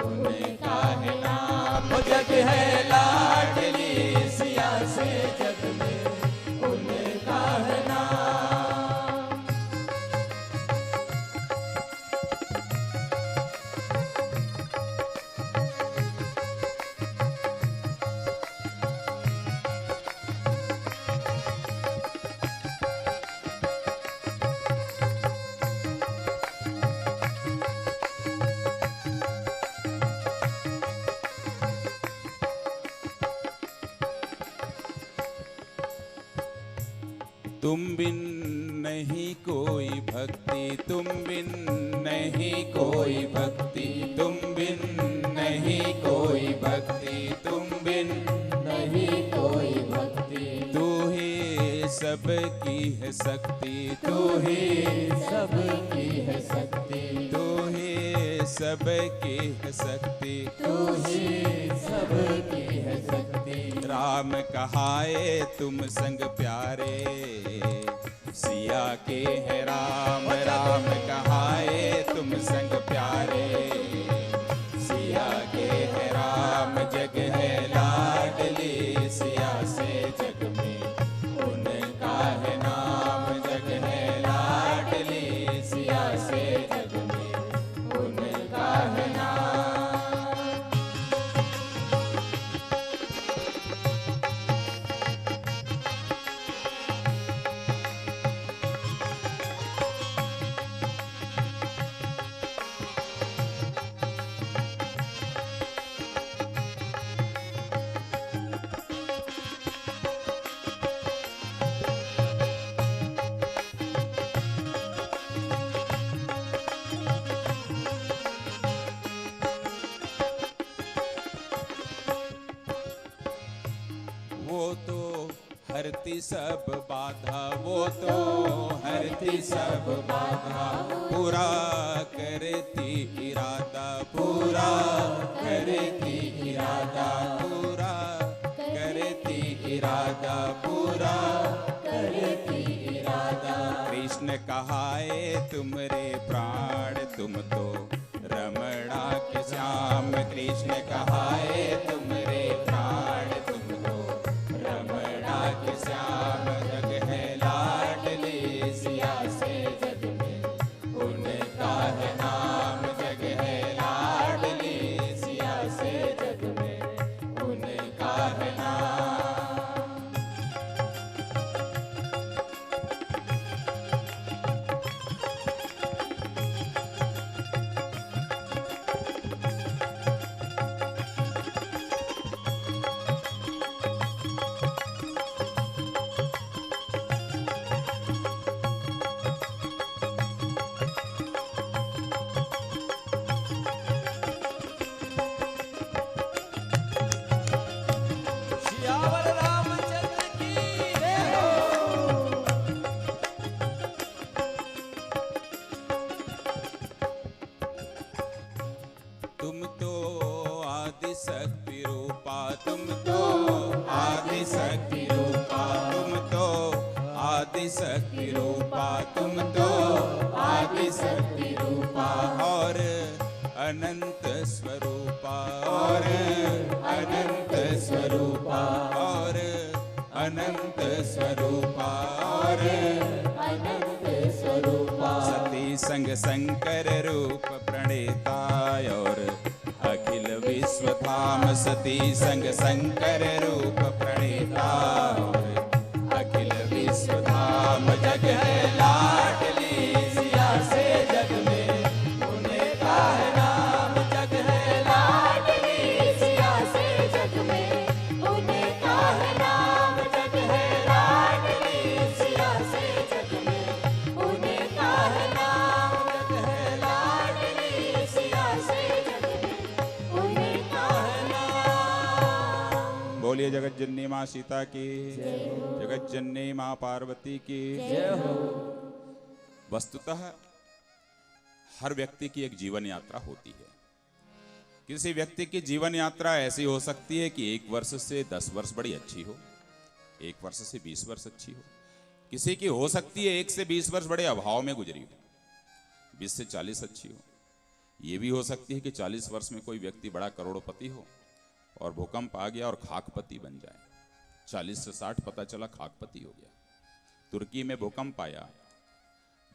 उनका है नाम जग है लाडली सिया से जग में उनका है नाम। तुम बिन नहीं कोई भक्ति तुम बिन नहीं कोई भक्ति तुम बिन नहीं कोई भक्ति तुम बिन नहीं कोई भक्ति तू ही सबकी है शक्ति तू ही सबकी है शक्ति तू ही सबकी है शक्ति तू ही सबकी है शक्ति राम कहाए तुम संग प्यारे सिया के है राम राम कहाए तुम संग प्यारे सिया के है राम जग है लाडली सिया से जग में उनका है नाम जग है लाडली सिया से जग में उनका है नाम। वो तो हरती सब बाधा वो तो हरती सब बाधा पूरा करती इरादा पूरा करती इरादा पूरा करती इरादा पूरा करती इरादा कृष्ण कहाए तुमरे प्राण तुम तो रमणा के श्याम कृष्ण कहाए तुमरे प्राण तुम तो रमणा के श्याम जग है लाडली सिया से जग में उनका है नाम जग है लाडली सिया से जग में उनका है नाम। सियावर रामचंद्र की जय हो। तुम तो आदि शक्ति रूपा तुम तो आदि शक्ति रूपा तुम तो आदि शक्ति रूपा तुम तो आदि शक्ति रूपा और अनंत स्वरूपा और अनंत स्वरूपा और अनंत स्वरूपा और अनंत स्वरूपा सती संग शंकर रूप प्रणेताय और अखिल विश्व धाम सती संग शंकर रूप प्रणेता और अखिल विश्व धाम जग है लाडली सिया से जग में उनका है नाम जग है लाडली सिया से जग में उनका है नाम जग है लाडली सिया से जग में उनका है नाम जग है लाडली सिया से जग में उनका है नाम। बोलिए जगत जननी माँ सीता की, जगत जननी माँ पार्वती की। वस्तुतः हर व्यक्ति की एक जीवन यात्रा होती है। किसी व्यक्ति की जीवन यात्रा ऐसी हो सकती है कि 1 वर्ष से 10 वर्ष बड़ी अच्छी हो, 1 वर्ष से 20 वर्ष अच्छी हो। किसी की हो सकती है 1 से 20 वर्ष बड़े अभाव में गुजरी हो, 20 से 40 अच्छी हो। ये भी हो सकती है कि 40 वर्ष में कोई व्यक्ति बड़ा करोड़पति हो और भूकंप आ गया और खाकपति बन जाए। 40 से 60 पता चला खाकपति हो गया। तुर्की में भूकंप आया,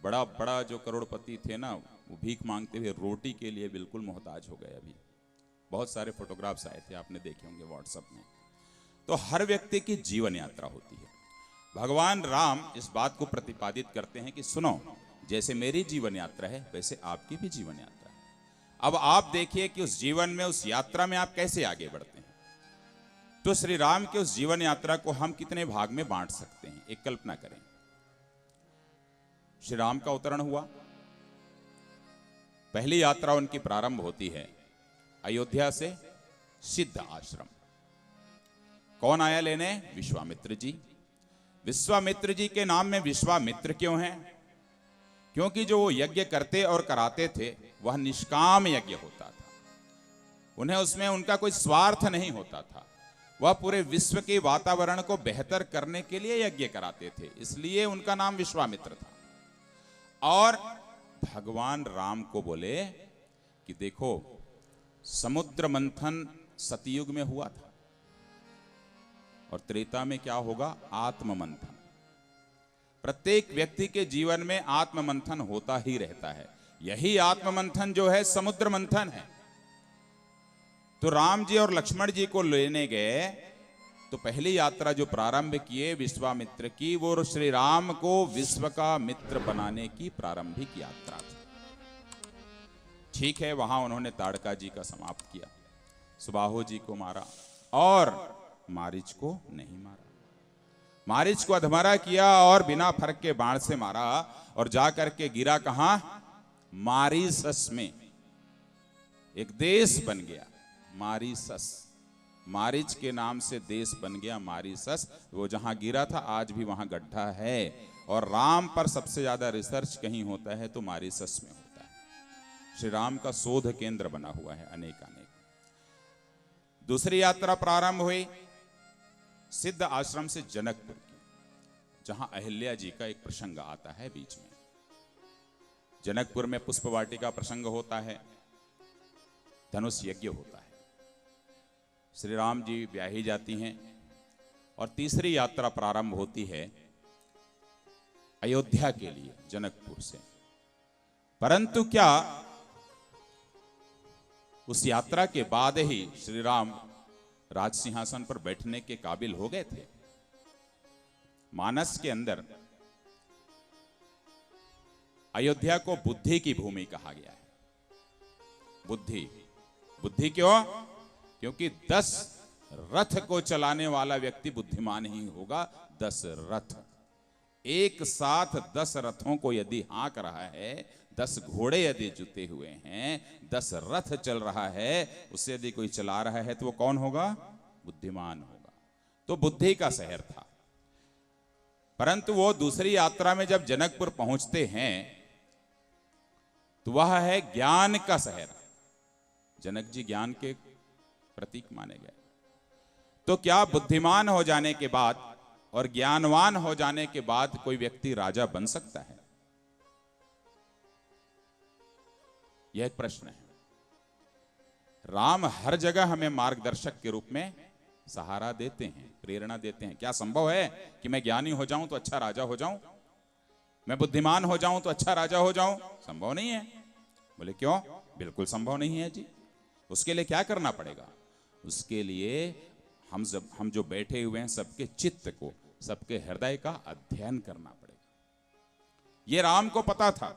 बड़ा बड़ा जो करोड़पति थे ना, वो भीख मांगते हुए रोटी के लिए बिल्कुल मोहताज हो गए। अभी बहुत सारे फोटोग्राफ्स आए थे, आपने देखे होंगे व्हाट्सएप में। तो हर व्यक्ति की जीवन यात्रा होती है। भगवान राम इस बात को प्रतिपादित करते हैं कि सुनो, जैसे मेरी जीवन यात्रा है वैसे आपकी भी जीवन यात्रा है। अब आप देखिए कि उस जीवन में, उस यात्रा में आप कैसे आगे बढ़ते हैं। तो श्री राम के उस जीवन यात्रा को हम कितने भाग में बांट सकते हैं, एक कल्पना करें। श्री राम का अवतरण हुआ, पहली यात्रा उनकी प्रारंभ होती है अयोध्या से सिद्ध आश्रम। कौन आया लेने? विश्वामित्र जी। विश्वामित्र जी के नाम में विश्वामित्र क्यों है? क्योंकि जो वो यज्ञ करते और कराते थे वह निष्काम यज्ञ होता था। उन्हें उसमें उनका कोई स्वार्थ नहीं होता था। वह पूरे विश्व के वातावरण को बेहतर करने के लिए यज्ञ कराते थे, इसलिए उनका नाम विश्वामित्र था। और भगवान राम को बोले कि देखो, समुद्र मंथन सतयुग में हुआ था और त्रेता में क्या होगा? आत्म मंथन। प्रत्येक व्यक्ति के जीवन में आत्म मंथन होता ही रहता है। यही आत्म मंथन जो है समुद्र मंथन है। तो राम जी और लक्ष्मण जी को लेने गए तो पहली यात्रा जो प्रारंभ किए विश्वामित्र की, वो श्री राम को विश्व का मित्र बनाने की प्रारंभिक यात्रा थी। ठीक है, वहां उन्होंने ताड़का जी का समाप्त किया, सुबाहु जी को मारा और मारीच को नहीं मारा। मारीच को अधमरा किया और बिना फर्क के बाण से मारा और जाकर के गिरा कहां? मारीसस में। एक देश बन गया मारीसस। मारीच के नाम से देश बन गया मारीसस। वो जहां गिरा था आज भी वहां गड्ढा है। और राम पर सबसे ज्यादा रिसर्च कहीं होता है तो मारीसस में होता है। श्री राम का शोध केंद्र बना हुआ है अनेक अनेक। दूसरी यात्रा प्रारंभ हुई सिद्ध आश्रम से जनकपुर की, जहां अहिल्या जी का एक प्रसंग आता है बीच में। जनकपुर में पुष्प वाटिका प्रसंग होता है, धनुष यज्ञ होता है, श्री राम जी ब्याही जाती हैं और तीसरी यात्रा प्रारंभ होती है अयोध्या के लिए जनकपुर से। परंतु क्या उस यात्रा के बाद ही श्री राम राज सिंहासन पर बैठने के काबिल हो गए थे? मानस के अंदर अयोध्या को बुद्धि की भूमि कहा गया है। बुद्धि, बुद्धि क्यों? क्योंकि 10 रथ को चलाने वाला व्यक्ति बुद्धिमान ही होगा। 10 रथ एक साथ 10 रथों को यदि हाँक रहा है, 10 घोड़े यदि जुते हुए हैं, 10 रथ चल रहा है, उसे यदि कोई चला रहा है तो वो कौन होगा? बुद्धिमान होगा। तो बुद्धि का शहर था। परंतु वो दूसरी यात्रा में जब जनकपुर पहुंचते हैं तो वह है ज्ञान का शहर। जनक जी ज्ञान के प्रतीक माने गए। तो क्या बुद्धिमान हो जाने के बाद और ज्ञानवान हो जाने के बाद कोई व्यक्ति राजा बन सकता है? यह एक प्रश्न है। राम हर जगह हमें मार्गदर्शक के रूप में सहारा देते हैं, प्रेरणा देते हैं। क्या संभव है कि मैं ज्ञानी हो जाऊं तो अच्छा राजा हो जाऊं, मैं बुद्धिमान हो जाऊं तो अच्छा राजा हो जाऊं? संभव नहीं है। बोले क्यों? बिल्कुल संभव नहीं है जी। उसके लिए क्या करना पड़ेगा? उसके लिए हम जो बैठे हुए हैं सबके चित्त को, सबके हृदय का अध्ययन करना पड़ेगा। यह राम को पता था।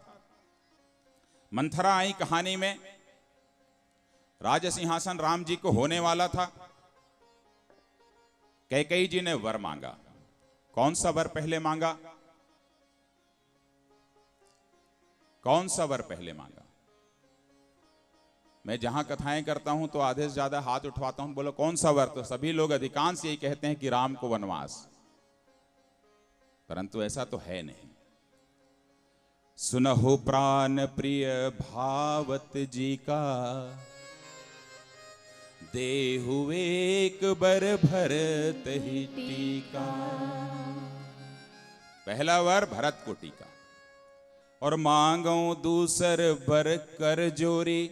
मंथरा आई कहानी में, राज सिंहासन राम जी को होने वाला था। कैकेयी जी ने वर मांगा। कौन सा वर पहले मांगा? कौन सा वर पहले मांगा? मैं जहां कथाएं करता हूं तो आधे से ज्यादा हाथ उठवाता हूं, बोलो कौन सा वर? तो सभी लोग अधिकांश यही कहते हैं कि राम को वनवास, परंतु ऐसा तो है नहीं। सुनहो प्राण प्रिय भावत जी का, देहु एक बर भरत ही टीका। पहला वर भरत को टीका, और मांगो दूसर बर कर जोरी,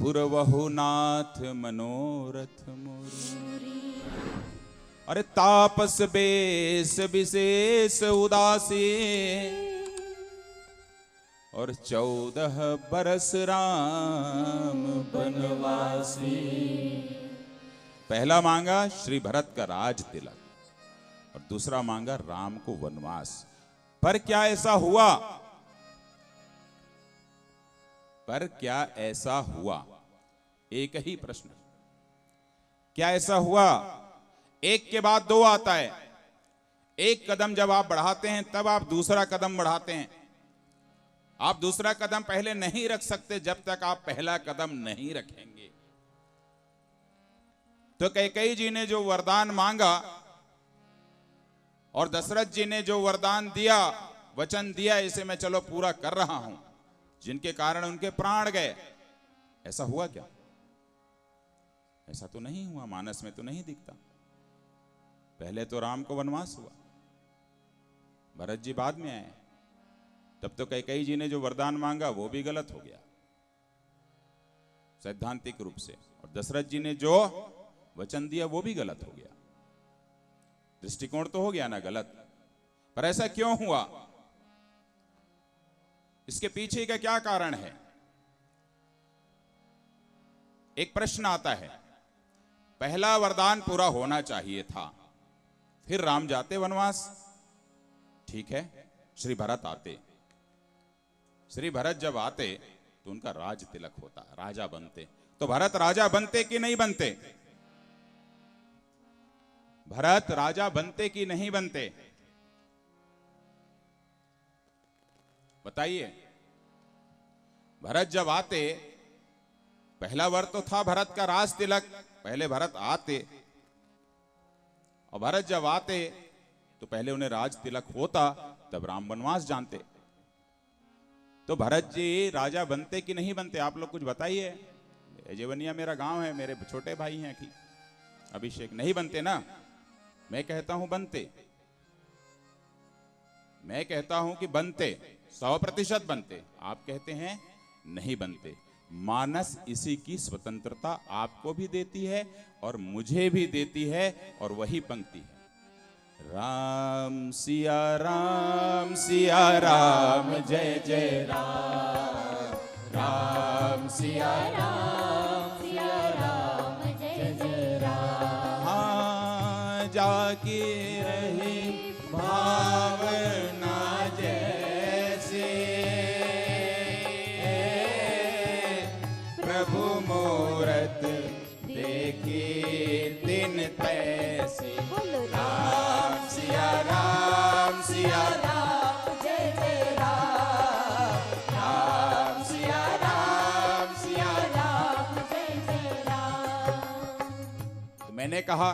पुरवहु नाथ मनोरथ मोरी। अरे तापस बेस विशेष उदासी, और 14 बरस राम बनवासी। पहला मांगा श्री भरत का राज तिलक, और दूसरा मांगा राम को वनवास। पर क्या ऐसा हुआ? पर क्या ऐसा हुआ? एक ही प्रश्न, क्या ऐसा हुआ? एक के बाद दो आता है। एक कदम जब आप बढ़ाते हैं तब आप दूसरा कदम बढ़ाते हैं। आप दूसरा कदम पहले नहीं रख सकते जब तक आप पहला कदम नहीं रखेंगे। तो कैकेयी जी ने जो वरदान मांगा और दशरथ जी ने जो वरदान दिया, वचन दिया, इसे मैं चलो पूरा कर रहा हूं, जिनके कारण उनके प्राण गए, ऐसा हुआ क्या? ऐसा तो नहीं हुआ, मानस में तो नहीं दिखता। पहले तो राम को वनवास हुआ, भरत जी बाद में आए। तब तो कैकेयी जी ने जो वरदान मांगा वो भी गलत हो गया सैद्धांतिक रूप से, और दशरथ जी ने जो वचन दिया वो भी गलत हो गया। दृष्टिकोण तो हो गया ना गलत। पर ऐसा क्यों हुआ? इसके पीछे का क्या कारण है? एक प्रश्न आता है। पहला वरदान पूरा होना चाहिए था, फिर राम जाते वनवास, ठीक है। श्री भरत आते, श्री भरत जब आते तो उनका राज तिलक होता, राजा बनते। तो भरत राजा बनते कि नहीं बनते? भरत राजा बनते कि नहीं बनते? बताइए। भरत जब आते, पहला वर तो था भरत का राज तिलक, पहले भरत आते, और भरत जब आते तो पहले उन्हें राज तिलक होता, तब राम वनवास जानते। तो भरत जी राजा बनते कि नहीं बनते? आप लोग कुछ बताइए। अजयवनिया मेरा गांव है, मेरे छोटे भाई हैं कि अभिषेक, नहीं बनते ना? मैं कहता हूं बनते, मैं कहता हूं कि बनते, 100% बनते। आप कहते हैं नहीं बनते। मानस इसी की स्वतंत्रता आपको भी देती है और मुझे भी देती है, और वही पंक्ति है, राम सिया राम जय जय राम, राम सिया राम जय जय राम। हाँ जाके रहे भावना जैसे, प्रभु मूरत देखे दिन तैसे। राम सिया राम जय जय राम, राम सिया राम जय जय राम। तो मैंने कहा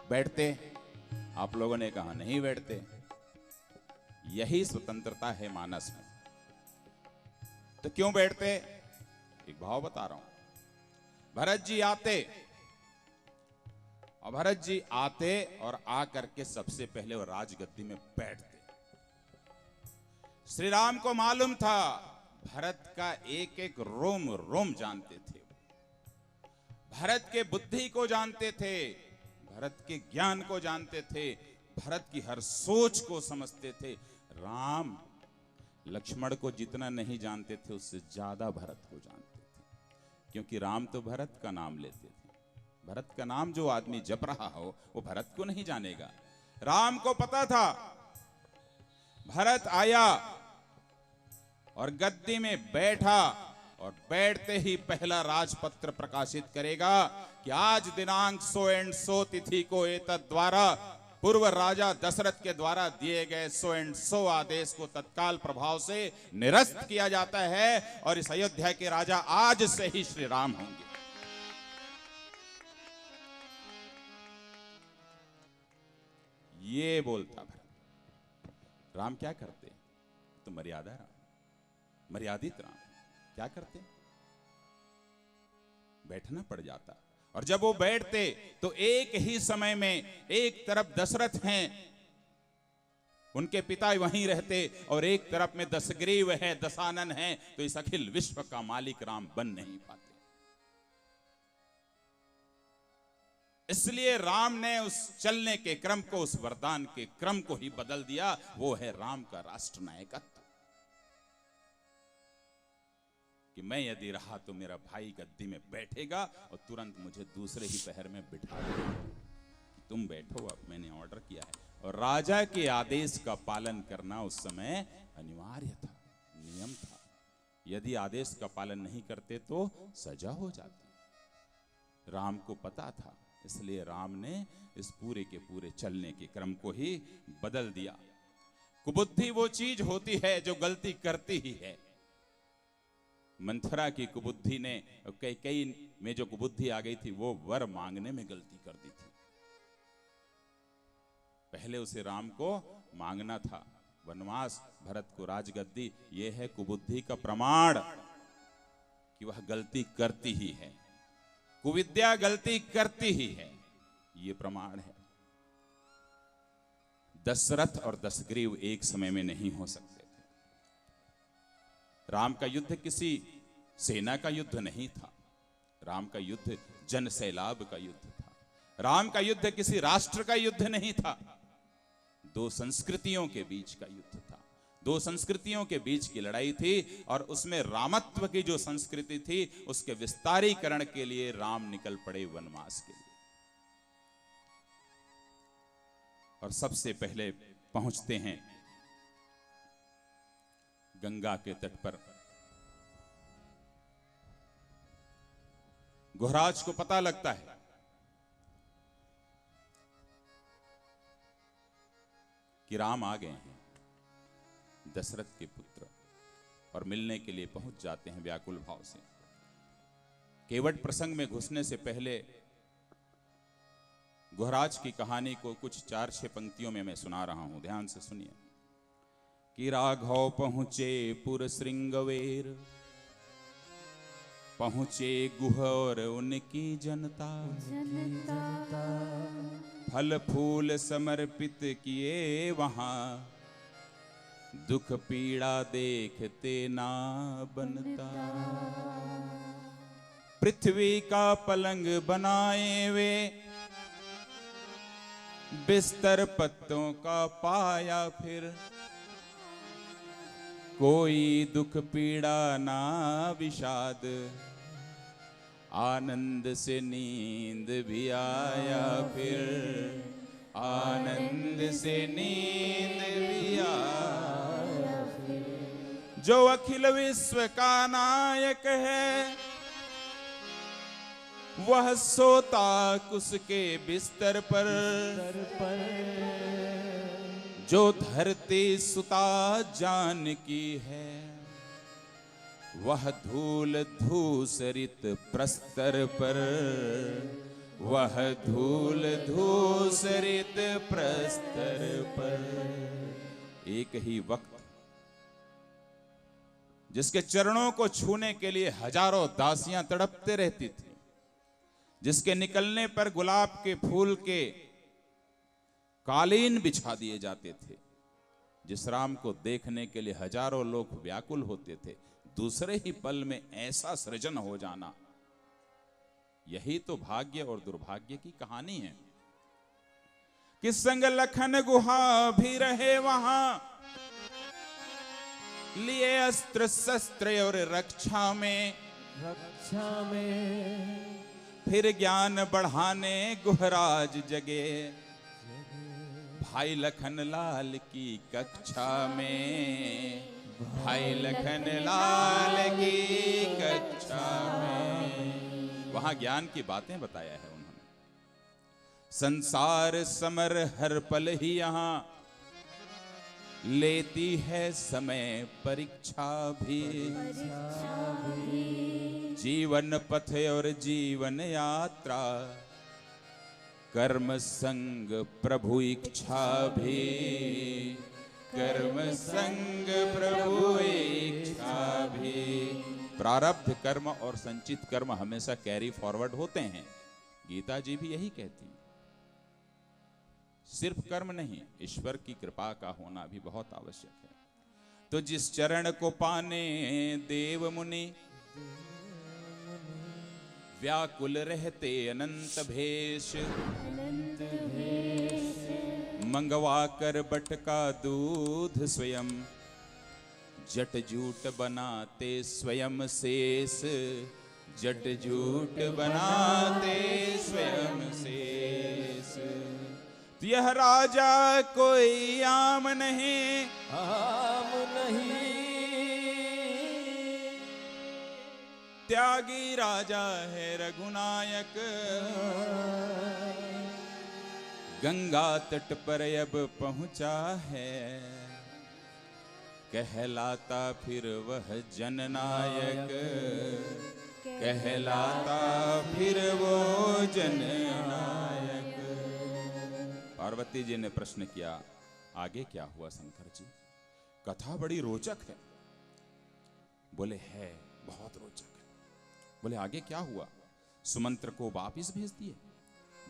बैठते, आप लोगों ने कहा नहीं बैठते। यही स्वतंत्रता है मानस में। तो क्यों बैठते? एक भाव बता रहा हूं। भरत जी आते, और भरत जी आते और आकर के सबसे पहले वो राजगद्दी में बैठते। श्री राम को मालूम था, भरत का एक एक रोम रोम जानते थे, भरत के बुद्धि को जानते थे, भरत के ज्ञान को जानते थे, भरत की हर सोच को समझते थे। राम लक्ष्मण को जितना नहीं जानते थे उससे ज्यादा भरत को जानते थे, क्योंकि राम तो भरत का नाम लेते थे। भरत का नाम जो आदमी जप रहा हो वो भरत को नहीं जानेगा। राम को पता था भरत आया और गद्दी में बैठा, और बैठते ही पहला राजपत्र प्रकाशित करेगा कि आज दिनांक सो एंड सो तिथि को एतद् द्वारा पूर्व राजा दशरथ के द्वारा दिए गए 100 एंड 100 आदेश को तत्काल प्रभाव से निरस्त किया जाता है और इस अयोध्या के राजा आज से ही श्री राम होंगे। ये बोलता भरत। राम क्या करते? तो मर्यादा राम, मर्यादित राम क्या करते? बैठना पड़ जाता। और जब वो बैठते तो एक ही समय में एक तरफ दशरथ हैं, उनके पिता वहीं रहते, और एक तरफ में दशग्रीव है, दशानन है, तो इस अखिल विश्व का मालिक राम बन नहीं पाते। इसलिए राम ने उस चलने के क्रम को, उस वरदान के क्रम को ही बदल दिया। वो है राम का राष्ट्र नायकत्व कि मैं यदि रहा तो मेरा भाई गद्दी में बैठेगा और तुरंत मुझे दूसरे ही पहर में बिठा देगा कि तुम बैठो, अब मैंने ऑर्डर किया है। और राजा के आदेश का पालन करना उस समय अनिवार्य था, नियम था। यदि आदेश का पालन नहीं करते तो सजा हो जाती। राम को पता था, इसलिए राम ने इस पूरे के पूरे चलने के क्रम को ही बदल दिया। कुबुद्धि वो चीज होती है जो गलती करती ही है। मंथरा की कुबुद्धि ने, कई में जो कुबुद्धि आ गई थी, वो वर मांगने में गलती कर दी थी। पहले उसे राम को मांगना था वनवास, भरत को राजगद्दी। यह है कुबुद्धि का प्रमाण कि वह गलती करती ही है, कुविद्या गलती करती ही है, यह प्रमाण है। दशरथ और दशग्रीव एक समय में नहीं हो सकते। राम का युद्ध किसी सेना का युद्ध नहीं था, राम का युद्ध जन सैलाब का युद्ध था। राम का युद्ध किसी राष्ट्र का युद्ध नहीं था, दो संस्कृतियों के बीच का युद्ध था। दो संस्कृतियों के बीच की लड़ाई थी, और उसमें रामत्व की जो संस्कृति थी उसके विस्तारीकरण के लिए राम निकल पड़े वनवास के लिए। और सबसे पहले पहुंचते हैं गंगा के तट पर। गुहराज को पता लगता है कि राम आ गए हैं, दशरथ के पुत्र, और मिलने के लिए पहुंच जाते हैं व्याकुल भाव से। केवट प्रसंग में घुसने से पहले गुहराज की कहानी को कुछ 4-6 पंक्तियों में मैं सुना रहा हूं, ध्यान से सुनिए। कि राघव पहुंचे पुर श्रृंगवेर, पहुंचे गुह और उनकी जनता, फल फूल समर्पित किए वहां, दुख पीड़ा देखते ना बनता। पृथ्वी का पलंग बनाए वे, बिस्तर पत्तों का पाया फिर, कोई दुख पीड़ा ना विषाद, आनंद से नींद भी आया फिर, आनंद से नींद भी आया फिर। जो अखिल विश्व का नायक है, वह सोता उसके बिस्तर पर, जो धरती सुता जानकी है, वह धूल धूसरित प्रस्तर पर, वह धूल धूसरित प्रस्तर पर। एक ही वक्त जिसके चरणों को छूने के लिए हजारों दासियां तड़पते रहती थी, जिसके निकलने पर गुलाब के फूल के कालीन बिछा दिए जाते थे, जिस राम को देखने के लिए हजारों लोग व्याकुल होते थे, दूसरे ही पल में ऐसा सृजन हो जाना, यही तो भाग्य और दुर्भाग्य की कहानी है। कि संग लखन गुहा भी रहे वहां, लिए अस्त्र शस्त्र और रक्षा में, फिर ज्ञान बढ़ाने गुहराज जगे, भाई लखन लाल की कक्षा में, भाई लखन लाल की कक्षा में। वहां ज्ञान की बातें बताया है उन्होंने। संसार समर हर पल ही यहाँ लेती है समय परीक्षा भी। जीवन पथ और जीवन यात्रा कर्म संग प्रभु इच्छा भी। कर्म संग प्रभु इच्छा भी। प्रारब्ध कर्म और संचित कर्म हमेशा कैरी फॉरवर्ड होते हैं। गीता जी भी यही कहती हैं। सिर्फ कर्म नहीं, ईश्वर की कृपा का होना भी बहुत आवश्यक है। तो जिस चरण को पाने देव मुनि व्याकुल रहते अनंत भेष। मंगवा कर बटका दूध स्वयं जट जूट बनाते स्वयं शेष। जट जूट बनाते स्वयं शेष। यह राजा कोई आम नहीं, आम नहीं, त्यागी राजा है रघुनायक। गंगा तट पर अब पहुंचा है, कहलाता फिर वह जननायक। कहलाता फिर वो जननायक। पार्वती जी ने प्रश्न किया, आगे क्या हुआ शंकर जी? कथा बड़ी रोचक है। बोले है, बहुत रोचक है। बोले आगे क्या हुआ? सुमंत्र को वापिस भेज दिए।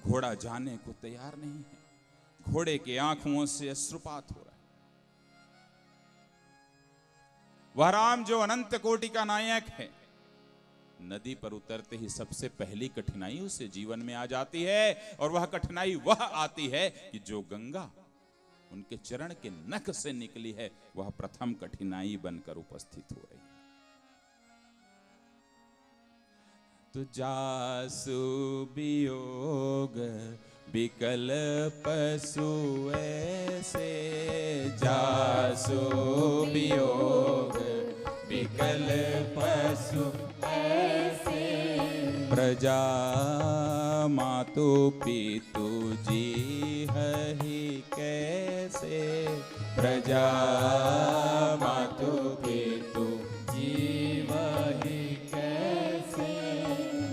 घोड़ा जाने को तैयार नहीं है। घोड़े के आंखों से अश्रुपात हो रहा है। वह राम जो अनंत कोटि का नायक है, नदी पर उतरते ही सबसे पहली कठिनाई उसे जीवन में आ जाती है। और वह कठिनाई वह आती है कि जो गंगा उनके चरण के नख से निकली है, वह प्रथम कठिनाई बनकर उपस्थित हो रही है। तो जासु वियोग विकल पशु ऐसे। जासु वियोग विकल पशु ऐसे। प्रजा मातु पितु जी ही कैसे। प्रजा मातु पितु जीव ही कैसे।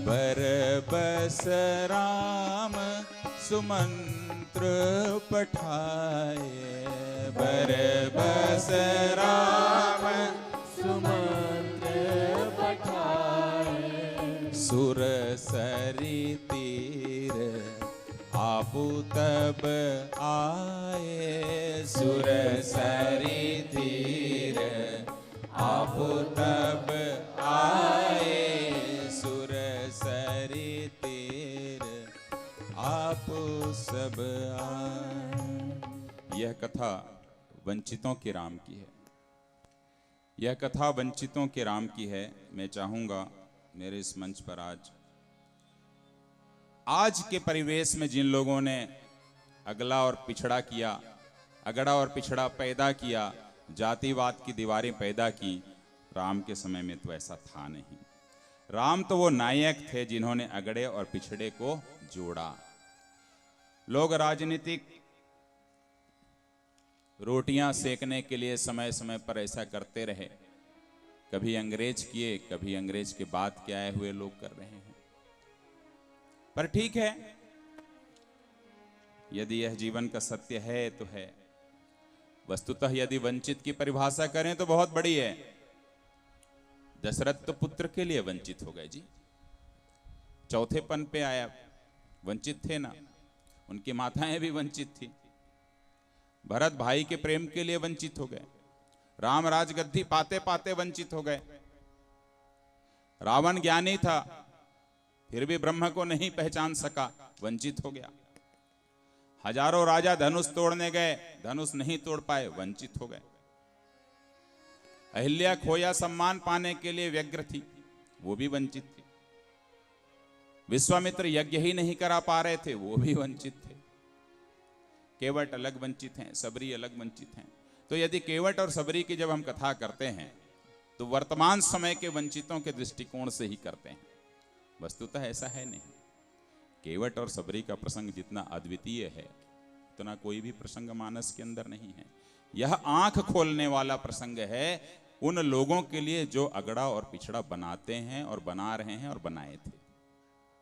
बरबस राम सुमंत्र पठाए। बरबस राम सुमंत्र पठाए। सुर सरी तीर आपु तब आए। सुर सरी तीर आपु तब आए। सुर सरी तीर आपु सब आए। यह कथा वंचितों के राम की है। यह कथा वंचितों के राम की है। मैं चाहूंगा मेरे इस मंच पर आज के परिवेश में जिन लोगों ने अगला और पिछड़ा किया, अगड़ा और पिछड़ा पैदा किया, जातिवाद की दीवारें पैदा की, राम के समय में तो ऐसा था नहीं। राम तो वो नायक थे जिन्होंने अगड़े और पिछड़े को जोड़ा। लोग राजनीतिक रोटियां सेकने के लिए समय समय पर ऐसा करते रहे। कभी अंग्रेज किए, कभी अंग्रेज के बाद के आए हुए लोग कर रहे हैं। पर ठीक है, यदि यह जीवन का सत्य है तो है। वस्तुतः यदि वंचित की परिभाषा करें तो बहुत बड़ी है। दशरथ तो पुत्र के लिए वंचित हो गए जी। चौथेपन पे आया, वंचित थे ना। उनकी माताएं भी वंचित थी। भरत भाई के प्रेम के लिए वंचित हो गए। राम राजगद्दी पाते पाते वंचित हो गए। रावण ज्ञानी था, फिर भी ब्रह्म को नहीं पहचान सका, वंचित हो गया। हजारों राजा धनुष तोड़ने गए, धनुष नहीं तोड़ पाए, वंचित हो गए। अहिल्या खोया सम्मान पाने के लिए व्यग्र थी, वो भी वंचित थी। विश्वामित्र यज्ञ ही नहीं करा पा रहे थे, वो भी वंचित थे। केवट अलग वंचित हैं, सबरी अलग वंचित हैं। तो यदि केवट और सबरी की जब हम कथा करते हैं तो वर्तमान समय के वंचितों के दृष्टिकोण से ही करते हैं। वस्तुतः ऐसा है नहीं। केवट और सबरी का प्रसंग जितना अद्वितीय है उतना कोई भी प्रसंग मानस के अंदर नहीं है। यह आंख खोलने वाला प्रसंग है उन लोगों के लिए जो अगड़ा और पिछड़ा बनाते हैं और बना रहे हैं और बनाए थे।